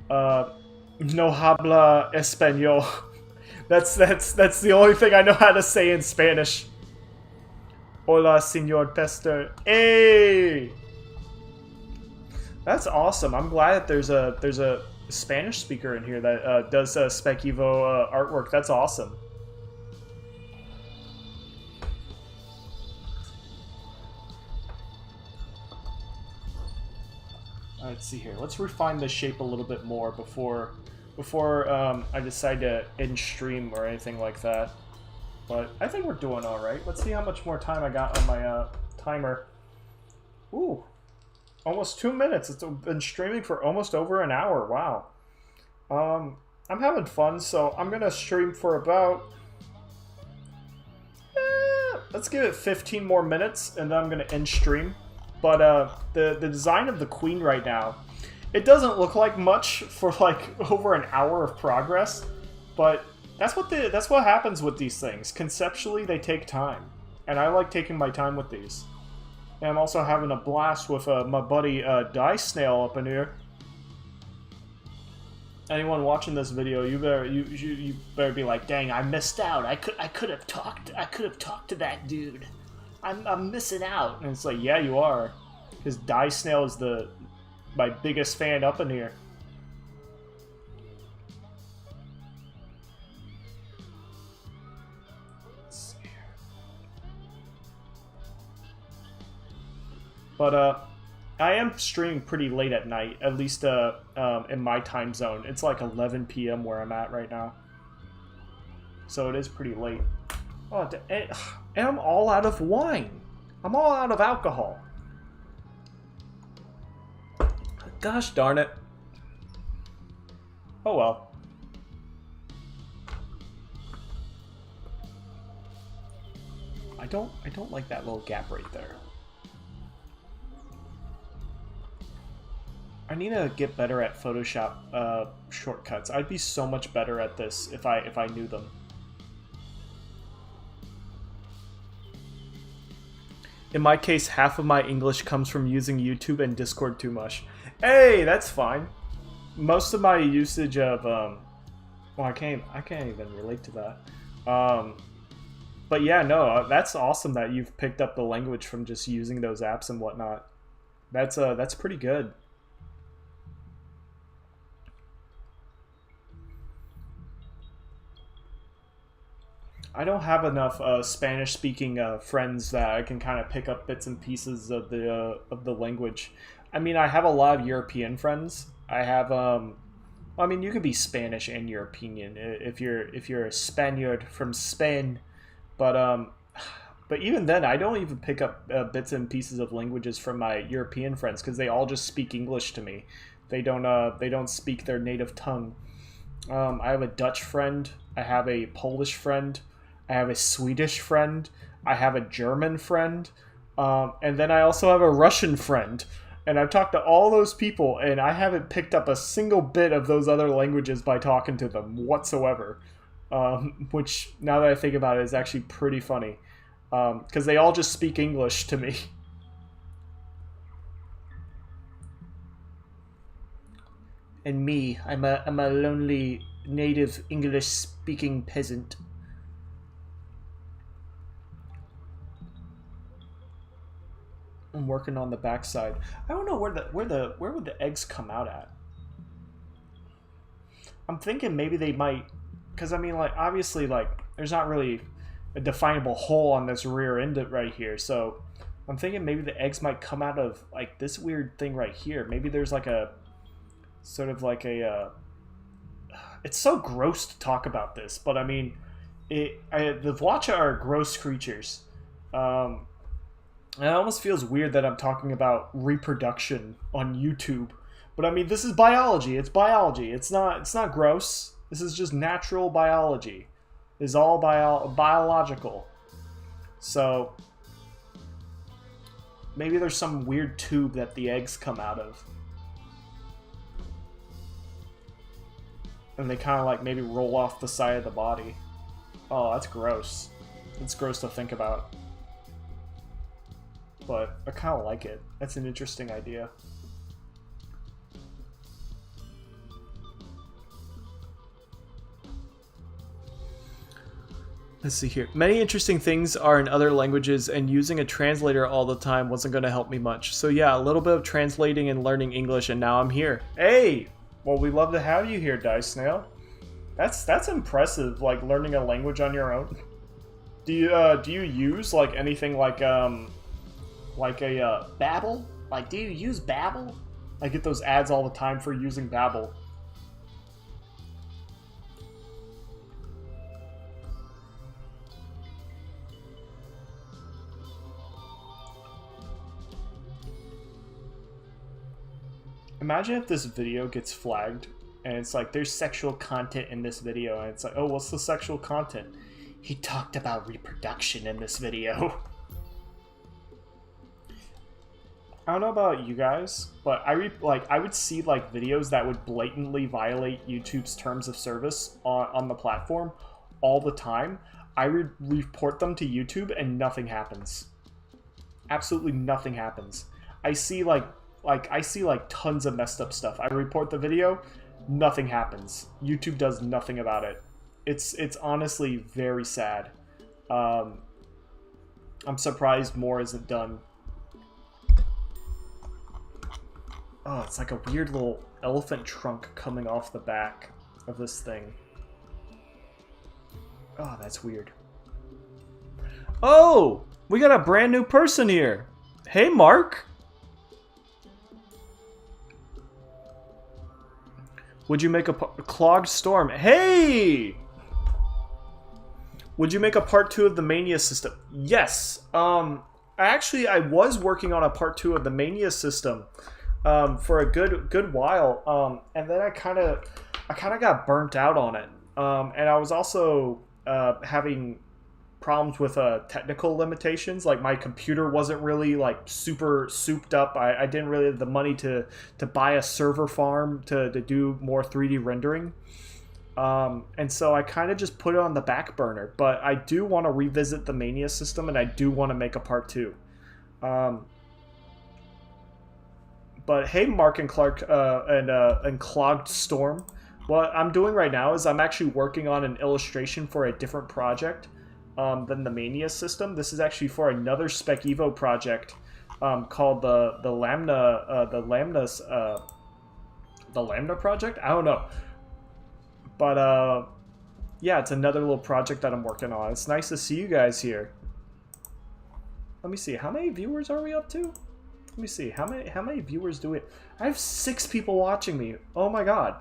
no habla español. That's the only thing I know how to say in Spanish. Hola, señor Pester. Hey! That's awesome. I'm glad that there's a Spanish speaker in here that does Spec Evo artwork. That's awesome. Let's see here. Let's refine the shape a little bit more before I decide to end stream or anything like that. But I think we're doing all right. Let's see how much more time I got on my timer. Ooh, almost 2 minutes. It's been streaming for almost over an hour. Wow. I'm having fun, so I'm gonna stream for about... let's give it 15 more minutes, and then I'm gonna end stream. But the design of the queen right now, it doesn't look like much for like over an hour of progress, but that's what happens with these things. Conceptually, they take time, and I like taking my time with these. And I'm also having a blast with my buddy Dice Snail up in here. Anyone watching this video, you better be like, dang, I missed out. I could have talked to that dude. I'm missing out. And it's like, yeah, you are, because Dice Snail is my biggest fan up in here. Let's see here. But I am streaming pretty late at night, at least in my time zone. It's like 11 p.m. where I'm at right now, so it is pretty late. Oh, and I'm all out of wine. I'm all out of alcohol. Gosh darn it. Oh well. I don't like that little gap right there. I need to get better at Photoshop shortcuts. I'd be so much better at this if I knew them. In my case, half of my English comes from using YouTube and Discord too much. Hey, that's fine. Most of my usage of well, I can't even relate to that. But yeah, no, that's awesome that you've picked up the language from just using those apps and whatnot. That's pretty good. I don't have enough Spanish-speaking friends that I can kind of pick up bits and pieces of the language. I mean, I have a lot of European friends. I have I mean, you could be Spanish and European if you're a Spaniard from Spain, but even then, I don't even pick up bits and pieces of languages from my European friends because they all just speak English to me. They don't speak their native tongue. I have a Dutch friend. I have a Polish friend. I have a Swedish friend. I have a German friend. And then I also have a Russian friend. And I've talked to all those people, and I haven't picked up a single bit of those other languages by talking to them whatsoever. Which, now that I think about it, is actually pretty funny. Because they all just speak English to me. And me, I'm a lonely native English-speaking peasant. I'm working on the backside. I don't know where would the eggs come out at. I'm thinking maybe they might, because I mean, like, obviously, like, there's not really a definable hole on this rear end right here, so I'm thinking maybe the eggs might come out of, like, this weird thing right here. Maybe there's, like, a, sort of like a, it's so gross to talk about this, but I mean, the Vlacha are gross creatures. And it almost feels weird that I'm talking about reproduction on YouTube. But I mean, this is biology. It's biology. It's not gross. This is just natural biology. It's all biological. So maybe there's some weird tube that the eggs come out of. And they kind of like maybe roll off the side of the body. Oh, that's gross. It's gross to think about. But I kind of like it. That's an interesting idea. Let's see here. Many interesting things are in other languages, and using a translator all the time wasn't going to help me much. So yeah, a little bit of translating and learning English, and now I'm here. Hey! Well, we'd love to have you here, Dice Snail. That's impressive, like, learning a language on your own. Do you use, like, anything like a Babbel? Like, do you use Babbel? I get those ads all the time for using Babbel. Imagine if this video gets flagged and it's like there's sexual content in this video and it's like, oh, what's the sexual content? He talked about reproduction in this video. I don't know about you guys, but I would see like videos that would blatantly violate YouTube's terms of service on the platform all the time. I would report them to YouTube and nothing happens. Absolutely nothing happens. I see tons of messed up stuff. I report the video, nothing happens. YouTube does nothing about it. It's honestly very sad. I'm surprised more isn't done. Oh, it's like a weird little elephant trunk coming off the back of this thing. Oh, that's weird. Oh, we got a brand new person here. Hey, Mark. Would you make a clogged storm? Hey! Would you make a part 2 of the Mania system? Yes. Actually, I was working on a part 2 of the Mania system for a good while, and then I kind of got burnt out on it, and I was also having problems with technical limitations. Like my computer wasn't really like super souped up. I didn't really have the money to buy a server farm to do more 3D rendering, and so I kind of just put it on the back burner. But I do want to revisit the Mania system, and I do want to make a part 2. But hey, Mark and Clark and Clogged Storm. What I'm doing right now is I'm actually working on an illustration for a different project than the Mania system. This is actually for another Spec Evo project called the Lambda project. I don't know, but yeah, it's another little project that I'm working on. It's nice to see you guys here. Let me see, how many viewers are we up to? Let me see, how many viewers do we? I have 6 people watching me. Oh my god.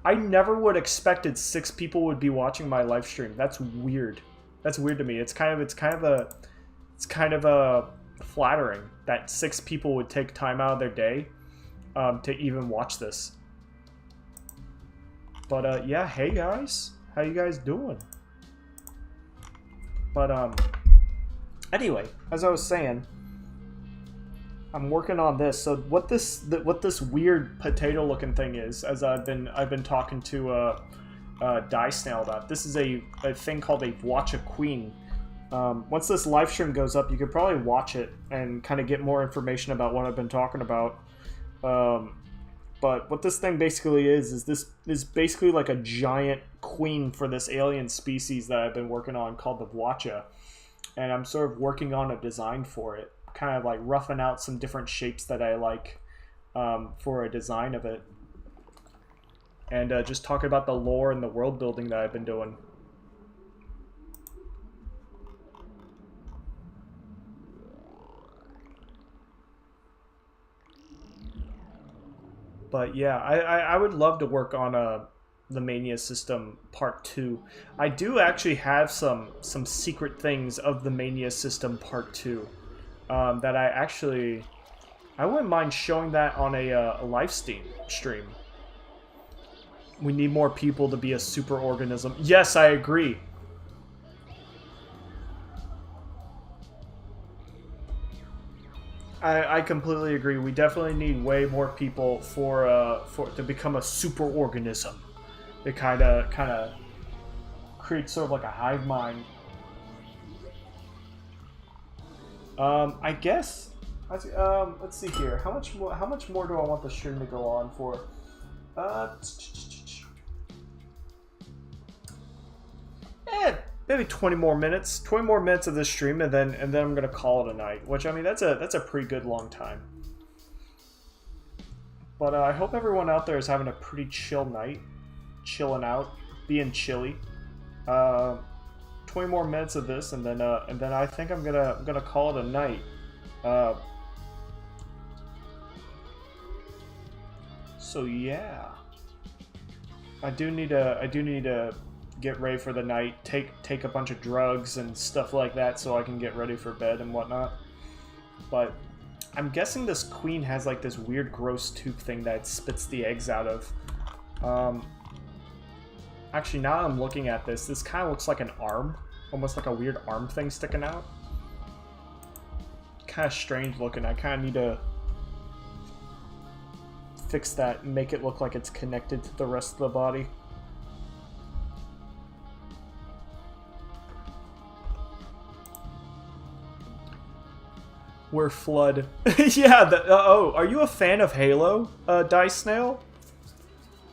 I never would have expected 6 people would be watching my live stream. That's weird. That's weird to me. It's kind of flattering that 6 people would take time out of their day to even watch this. But yeah, hey guys, how you guys doing? But anyway, as I was saying, I'm working on this. So what this weird potato-looking thing is, as I've been talking to Dice Snail about. This is a thing called a Vlacha Queen. Once this live stream goes up, you could probably watch it and kind of get more information about what I've been talking about. But what this thing basically is this is basically like a giant queen for this alien species that I've been working on called the Vlacha, and I'm sort of working on a design for it. kind of like roughing out some different shapes that I like for a design of it. And just talking about the lore and the world building that I've been doing. But yeah, I would love to work on the Mania system part 2. I do actually have some secret things of the Mania system part 2 that I wouldn't mind showing that on a live stream. We need more people to be a super organism. Yes, I agree. I completely agree. We definitely need way more people for to become a super organism. It kind of creates sort of like a hive mind. I guess. Let's see here. How much more do I want the stream to go on for? Maybe 20 more minutes. 20 more minutes of this stream, and then I'm gonna call it a night. Which, I mean, that's a pretty good long time. But I hope everyone out there is having a pretty chill night, chilling out, being chilly. 20 more minutes of this, and then I think I'm gonna call it a night. So yeah, I do need to get ready for the night, take a bunch of drugs and stuff like that so I can get ready for bed and whatnot. But I'm guessing this queen has like this weird gross tube thing that it spits the eggs out of. Actually, now that I'm looking at this kind of looks like an arm, almost like a weird arm thing sticking out. Kind of strange looking. I kind of need to fix that and make it look like it's connected to the rest of the body. We're Flood. Yeah, oh, are you a fan of Halo, Dice Snail?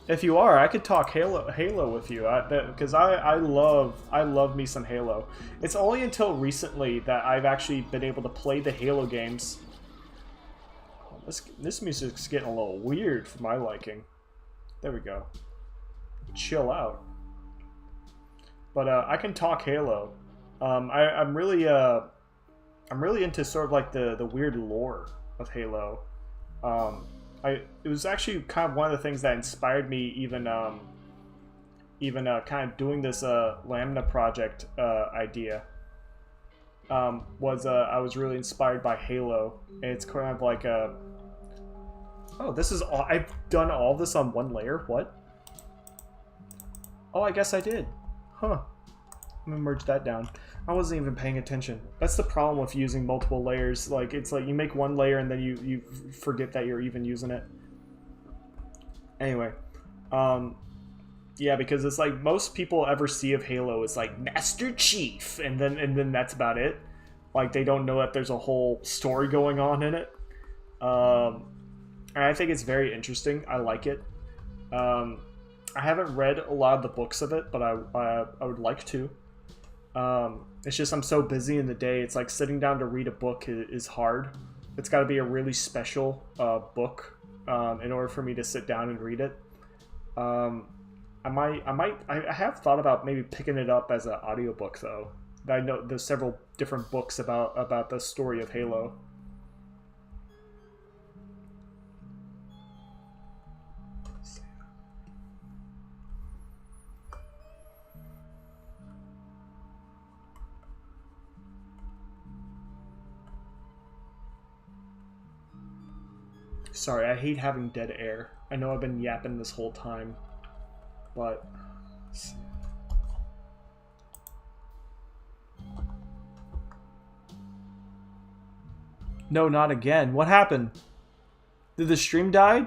If you are, I could talk Halo with you, because I love me some Halo. It's only until recently that I've actually been able to play the Halo games. This music's getting a little weird for my liking. There we go. Chill out. But I can talk Halo. I'm really into sort of like the weird lore of Halo. It was actually kind of one of the things that inspired me even kind of doing this Lambda project idea. I was really inspired by Halo, and it's kind of like a... Oh, this is all... I've done all this on one layer? What? Oh, I guess I did. Huh. I'm gonna merge that down. I wasn't even paying attention. That's the problem with using multiple layers. Like, it's like you make one layer and then you forget that you're even using it. Anyway, yeah, because it's like most people ever see of Halo is like Master Chief, and then that's about it. Like, they don't know that there's a whole story going on in it. And I think it's very interesting. I like it. I haven't read a lot of the books of it, but I would like to. It's just I'm so busy in the day. It's like sitting down to read a book is hard. It's got to be a really special book in order for me to sit down and read it. I have thought about maybe picking it up as an audiobook though. I know there's several different books about the story of Halo. Sorry, I hate having dead air. I know I've been yapping this whole time, but... No, not again. What happened? Did the stream die?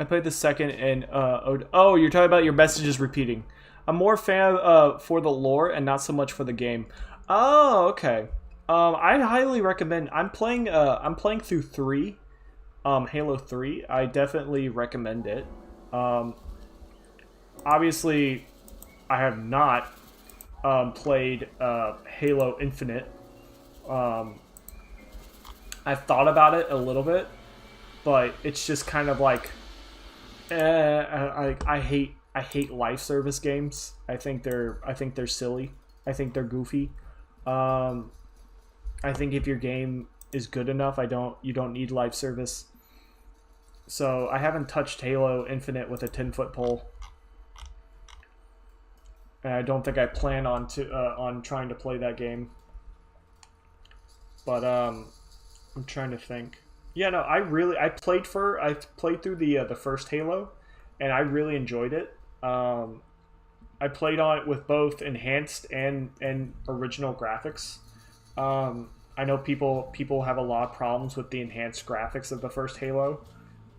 I played the second and oh, you're talking about your messages repeating. I'm more a fan for the lore and not so much for the game. Oh, okay. I highly recommend. I'm playing through 3, Halo 3. I definitely recommend it. Obviously, I have not played Halo Infinite. I've thought about it a little bit, but it's just kind of like, I hate live service games. I think they're silly. I think they're goofy. I think if your game is good enough, you don't need live service. So I haven't touched Halo Infinite with a 10-foot pole, and I don't think I plan on trying to play that game. But I'm trying to think. Yeah, no, I played through the first Halo, and I really enjoyed it. I played on it with both enhanced and original graphics. I know people have a lot of problems with the enhanced graphics of the first Halo.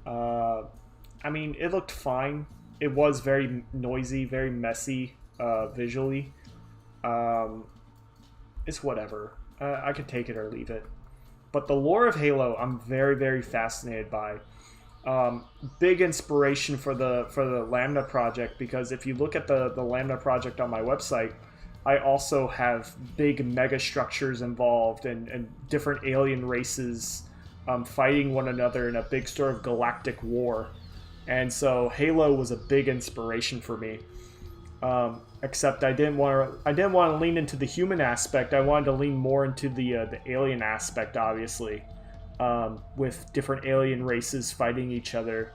I mean, it looked fine. It was very noisy, very messy visually. It's whatever. I could take it or leave it. But the lore of Halo, I'm very, very fascinated by. Big inspiration for the Lambda project, because if you look at the Lambda project on my website, I also have big mega structures involved and different alien races fighting one another in a big sort of galactic war. And so Halo was a big inspiration for me. Except I didn't want to lean into the human aspect. I wanted to lean more into the alien aspect, obviously, with different alien races fighting each other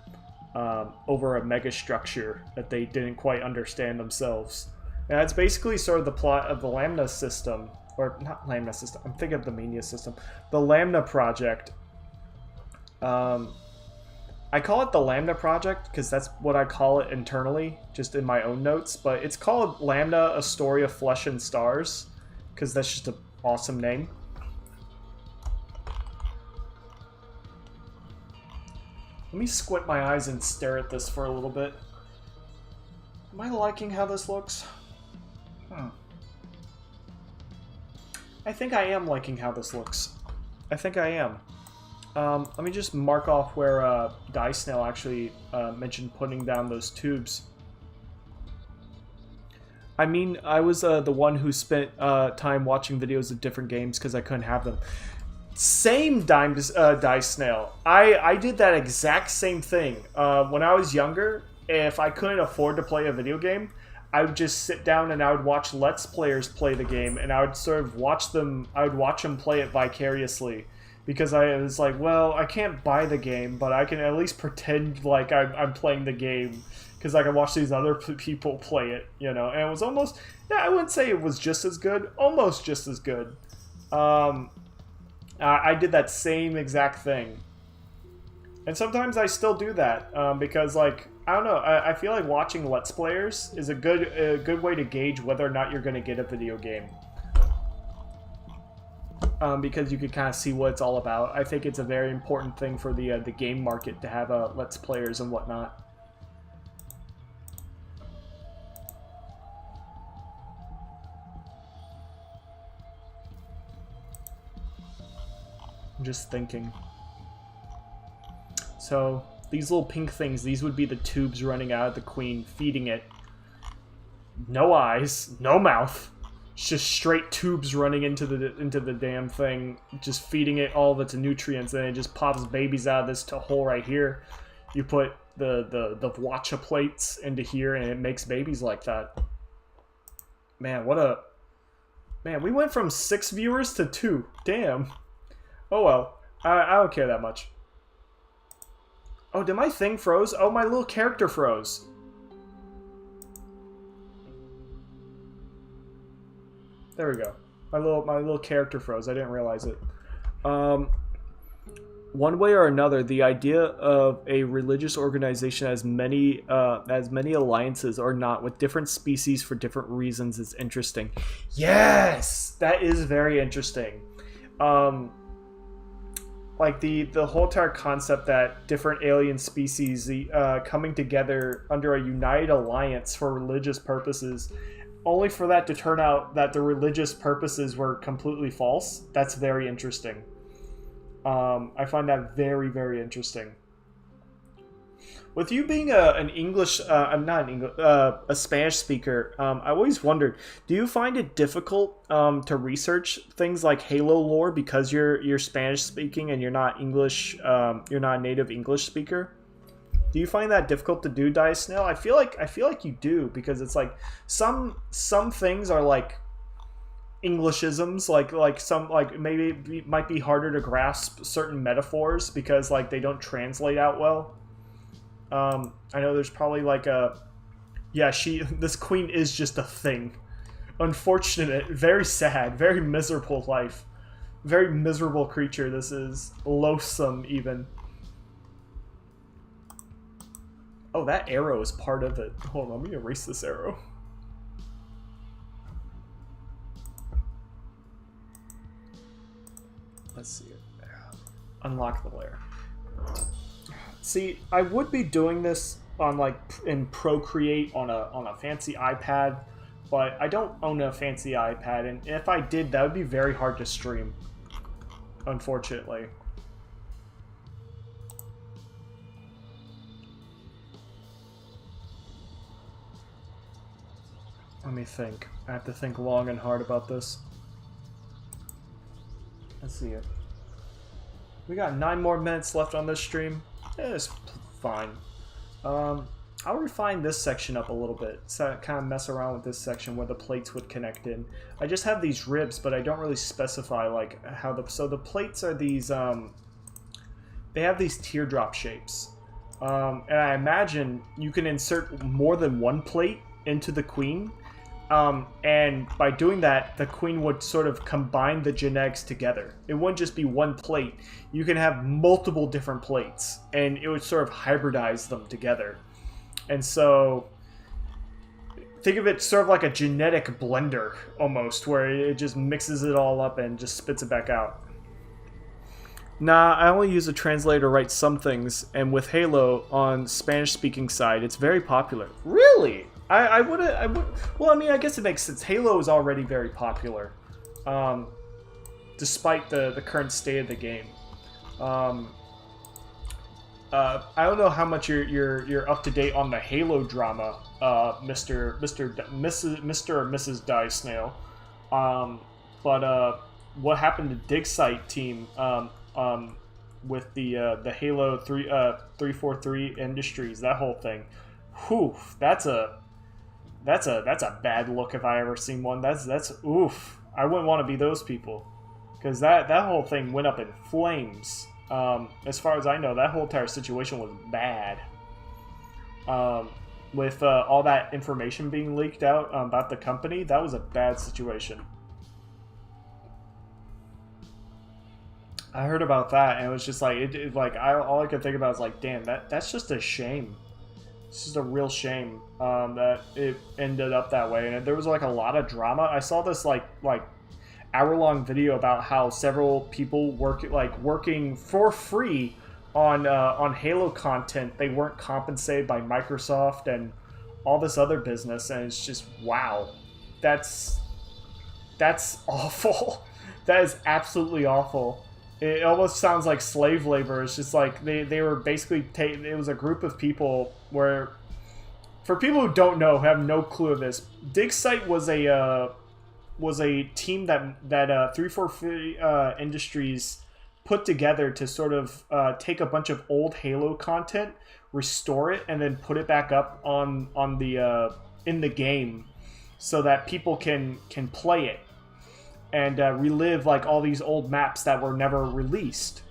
over a mega structure that they didn't quite understand themselves. And that's basically sort of the plot of the Lambda system, or not Lambda system. I'm thinking of the Mania system, the Lambda project. I call it the Lambda Project because that's what I call it internally, just in my own notes. But it's called Lambda, A Story of Flesh and Stars, because that's just an awesome name. Let me squint my eyes and stare at this for a little bit. Am I liking how this looks? I think I am liking how this looks. I think I am. Let me just mark off where Die Snail actually mentioned putting down those tubes. I mean, I was the one who spent time watching videos of different games because I couldn't have them. Same Die Snail. I did that exact same thing. When I was younger, if I couldn't afford to play a video game, I would just sit down and I would watch Let's Players play the game, and I would sort of watch them play it vicariously. Because I was like, well, I can't buy the game, but I can at least pretend like I'm playing the game, because I can watch these other people play it, you know. And it was almost, yeah, I wouldn't say it was just as good, almost just as good. I did that same exact thing. And sometimes I still do that, because, like, I don't know, I feel like watching Let's Players is a good way to gauge whether or not you're going to get a video game. Because you could kind of see what it's all about. I think it's a very important thing for the game market to have Let's Players and whatnot. I'm just thinking. So these little pink things, these would be the tubes running out of the queen, feeding it. No eyes, no mouth. Just straight tubes running into the damn thing, just feeding it all of its nutrients, and it just pops babies out of this hole right here. You put the Watcha plates into here, and it makes babies like that. Man, we went from 6 viewers to 2. Damn. Oh well, I don't care that much. Oh, did my thing froze? Oh, my little character froze. There we go. My little character froze. I didn't realize it. One way or another, the idea of a religious organization as many alliances or not with different species for different reasons is interesting. Yes, that is very interesting. Like the whole entire concept that different alien species coming together under a united alliance for religious purposes, only for that to turn out that the religious purposes were completely false. That's very interesting. I find that very, very interesting. With you being an English, not an English, a Spanish speaker, I always wondered, do you find it difficult to research things like Halo lore because you're Spanish speaking and you're not English, you're not a native English speaker? Do you find that difficult to do, Dice Snail? I feel like you do, because it's like some things are like Englishisms, like some, like maybe it might be harder to grasp certain metaphors because like they don't translate out well. I know there's probably like this queen is just a thing. Unfortunate, very sad, very miserable life. Very miserable creature this is. Loathsome, even. Oh, that arrow is part of it. Hold on, let me erase this arrow. Let's see it. Unlock the lair. See, I would be doing this on like in Procreate on a fancy iPad, but I don't own a fancy iPad, and if I did, that would be very hard to stream, unfortunately. Let me think. I have to think long and hard about this. Let's see it. We got 9 more minutes left on this stream. It's fine. I'll refine this section up a little bit, so I kind of mess around with this section where the plates would connect in. I just have these ribs, but I don't really specify like how the, so the plates are these, they have these teardrop shapes. And I imagine you can insert more than one plate into the queen. And by doing that, the queen would sort of combine the genetics together. It wouldn't just be one plate. You can have multiple different plates, and it would sort of hybridize them together. And so, think of it sort of like a genetic blender, almost, where it just mixes it all up and just spits it back out. Nah, I only use a translator to write some things, and with Halo, on Spanish-speaking side, it's very popular. Really? I would. Well, I mean, I guess it makes sense. Halo is already very popular, despite the current state of the game. I don't know how much you're up to date on the Halo drama, Mr. or Mrs. Die Snail. But what happened to Dig Site team with the Halo 343 Industries, that whole thing? Whew, that's a bad look if I ever seen one. That's oof. I wouldn't want to be those people, because that whole thing went up in flames. As far as I know, that whole entire situation was bad. With all that information being leaked out about the company, that was a bad situation. I heard about that, and it was just like all I could think about was like, damn, that's just a shame. It's just a real shame that it ended up that way, and there was like a lot of drama. I saw this like hour-long video about how several people working for free on Halo content. They weren't compensated by Microsoft and all this other business, and it's just wow, that's awful. That is absolutely awful. It almost sounds like slave labor. It's just like they were basically it was a group of people where, for people who don't know, have no clue of this, Dig Site was a team that 343 Industries put together to sort of take a bunch of old Halo content, restore it, and then put it back up on the in the game so that people can play it and relive like all these old maps that were never released.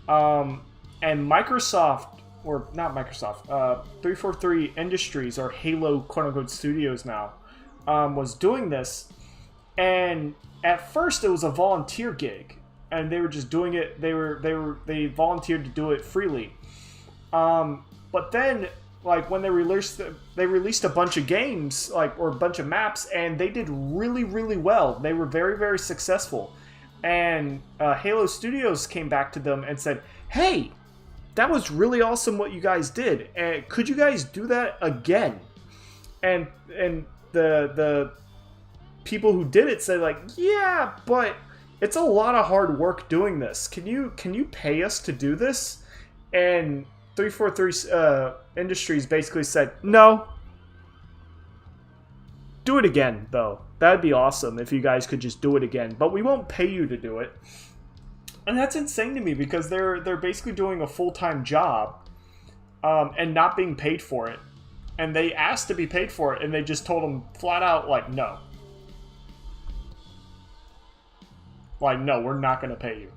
And Microsoft, or not Microsoft, 343 Industries, or Halo quote-unquote studios now, was doing this. And at first it was a volunteer gig, and they were just doing it, they volunteered to do it freely. But then, like, when they released a bunch of games, like, or a bunch of maps, and they did really, really well. They were very, very successful. And Halo Studios came back to them and said, hey, that was really awesome what you guys did. And could you guys do that again? And the people who did it said, like, yeah, but it's a lot of hard work doing this. Can you pay us to do this? And 343 Industries basically said, no. Do it again, though. That'd be awesome if you guys could just do it again. But we won't pay you to do it. And that's insane to me because they're basically doing a full-time job and not being paid for it. And they asked to be paid for it, and they just told them flat out, like, no. Like, no, we're not going to pay you.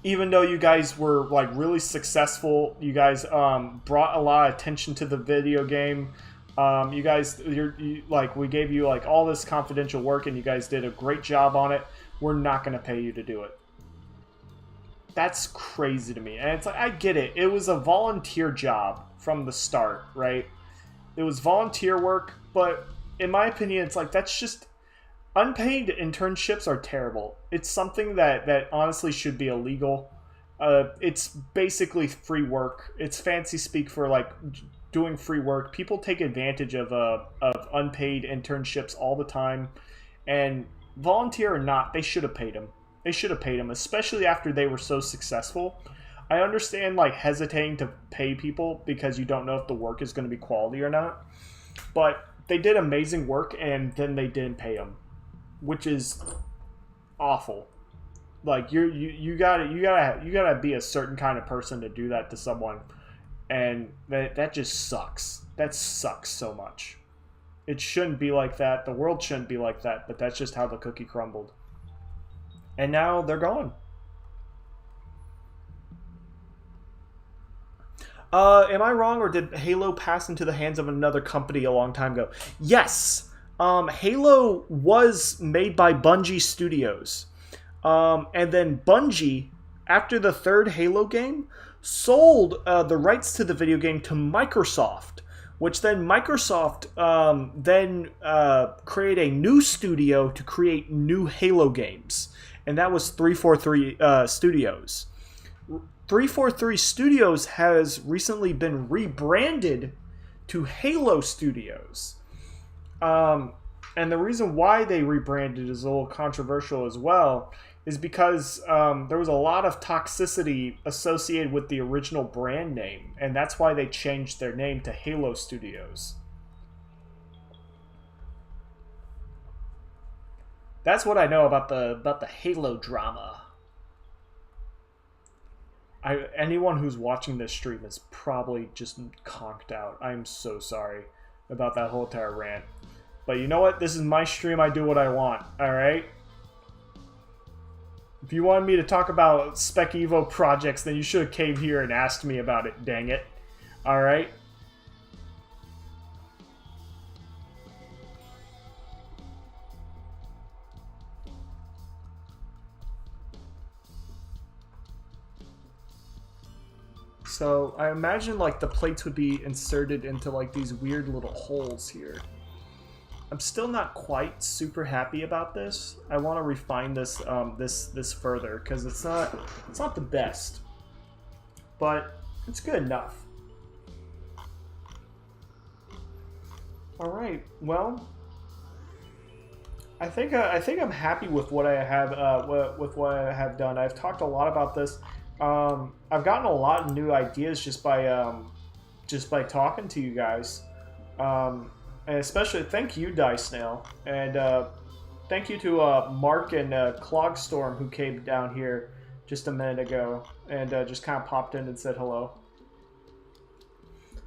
Even though you guys were, like, really successful, you guys brought a lot of attention to the video game. You guys, like, we gave you, like, all this confidential work, and you guys did a great job on it. We're not going to pay you to do it. That's crazy to me. And it's like, I get it. It was a volunteer job from the start, right? It was volunteer work, but in my opinion, it's like, that's just... Unpaid internships are terrible. It's something that honestly should be illegal. It's basically free work. It's fancy speak for, like, doing free work. People take advantage of unpaid internships all the time. And volunteer or not, they should have paid them. They should have paid them, especially after they were so successful. I understand, like, hesitating to pay people because you don't know if the work is going to be quality or not. But they did amazing work, and then they didn't pay them, which is awful. Like, you gotta be a certain kind of person to do that to someone, and that just sucks. That sucks so much. It shouldn't be like that. The world shouldn't be like that. But that's just how the cookie crumbled. And now they're gone. Am I wrong, or did Halo pass into the hands of another company a long time ago? Yes. Halo was made by Bungie Studios. And then Bungie, after the third Halo game, sold the rights to the video game to Microsoft, which then Microsoft created a new studio to create new Halo games. And that was 343 Studios. 343 Studios has recently been rebranded to Halo Studios. And the reason why they rebranded is a little controversial as well, is because there was a lot of toxicity associated with the original brand name, and that's why they changed their name to Halo Studios. That's what I know about the Halo drama. Anyone who's watching this stream is probably just conked out. I'm so sorry about that whole entire rant. But you know what? This is my stream. I do what I want. Alright? If you wanted me to talk about Spec Evo projects, then you should have came here and asked me about it. Dang it. Alright? So, I imagine, like, the plates would be inserted into, like, these weird little holes here. I'm still not quite super happy about this. I want to refine this this further, because it's not the best, but it's good enough. All right, well, I think I'm happy with what I have with what I have done. I've talked a lot about this. I've gotten a lot of new ideas just by talking to you guys. And especially thank you, Dicesnail, and thank you to Mark and Clogstorm, who came down here just a minute ago and just kind of popped in and said hello.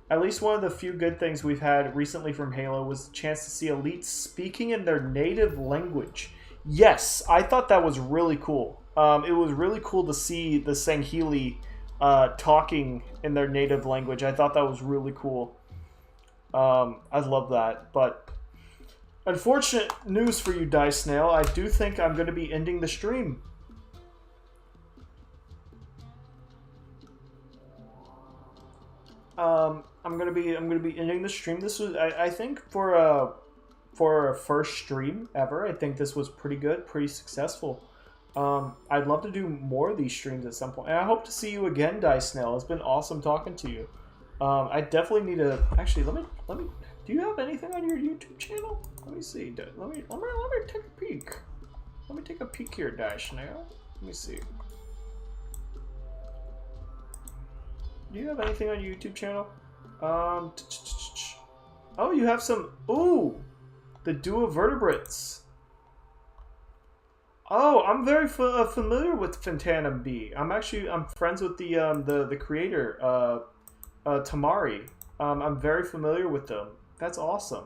At least one of the few good things we've had recently from Halo was the chance to see elites speaking in their native language. Yes, I thought that was really cool. It was really cool to see the Sangheili talking in their native language. I thought that was really cool. I love that, but unfortunate news for you, Dicesnail. I do think I'm going to be ending the stream. I'm gonna be ending the stream. This was, I think, for a first stream ever, I think this was pretty good, pretty successful. I'd love to do more of these streams at some point, and I hope to see you again, Dicesnail. It's been awesome talking to you. I definitely need to actually let me. Do you have anything on your YouTube channel? Let me see. Let me take a peek. Let me take a peek here, Dicesnail. Let me see. Do you have anything on your YouTube channel? Oh, you have some. Ooh, the duovertebrates. Oh, I'm very familiar with Phantom B. I'm friends with the creator, Tamari. I'm very familiar with them. That's awesome.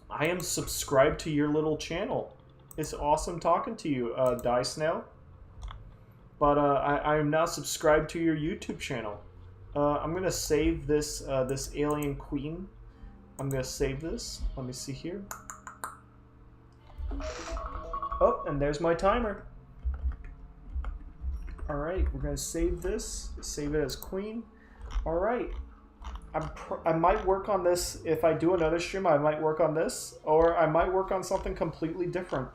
I am subscribed to your little channel. It's awesome talking to you, Die Snail. But I am now subscribed to your YouTube channel. I'm gonna save this this alien queen. I'm gonna save this. Let me see here. Oh, and there's my timer. All right, we're gonna save this. Save it as queen. All right. I might work on this if I do another stream. I might work on this, or I might work on something completely different.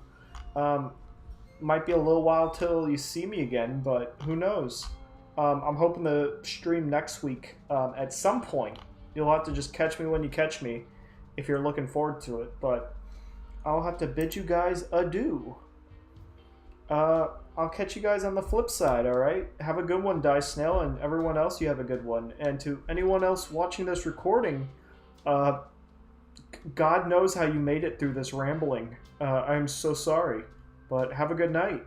Might be a little while till you see me again, but who knows? I'm hoping to stream next week at some point. You'll have to just catch me when you catch me if you're looking forward to it. But I'll have to bid you guys adieu. I'll catch you guys on the flip side, alright? Have a good one, Die Snail, and everyone else, you have a good one. And to anyone else watching this recording, God knows how you made it through this rambling. I'm so sorry, but have a good night.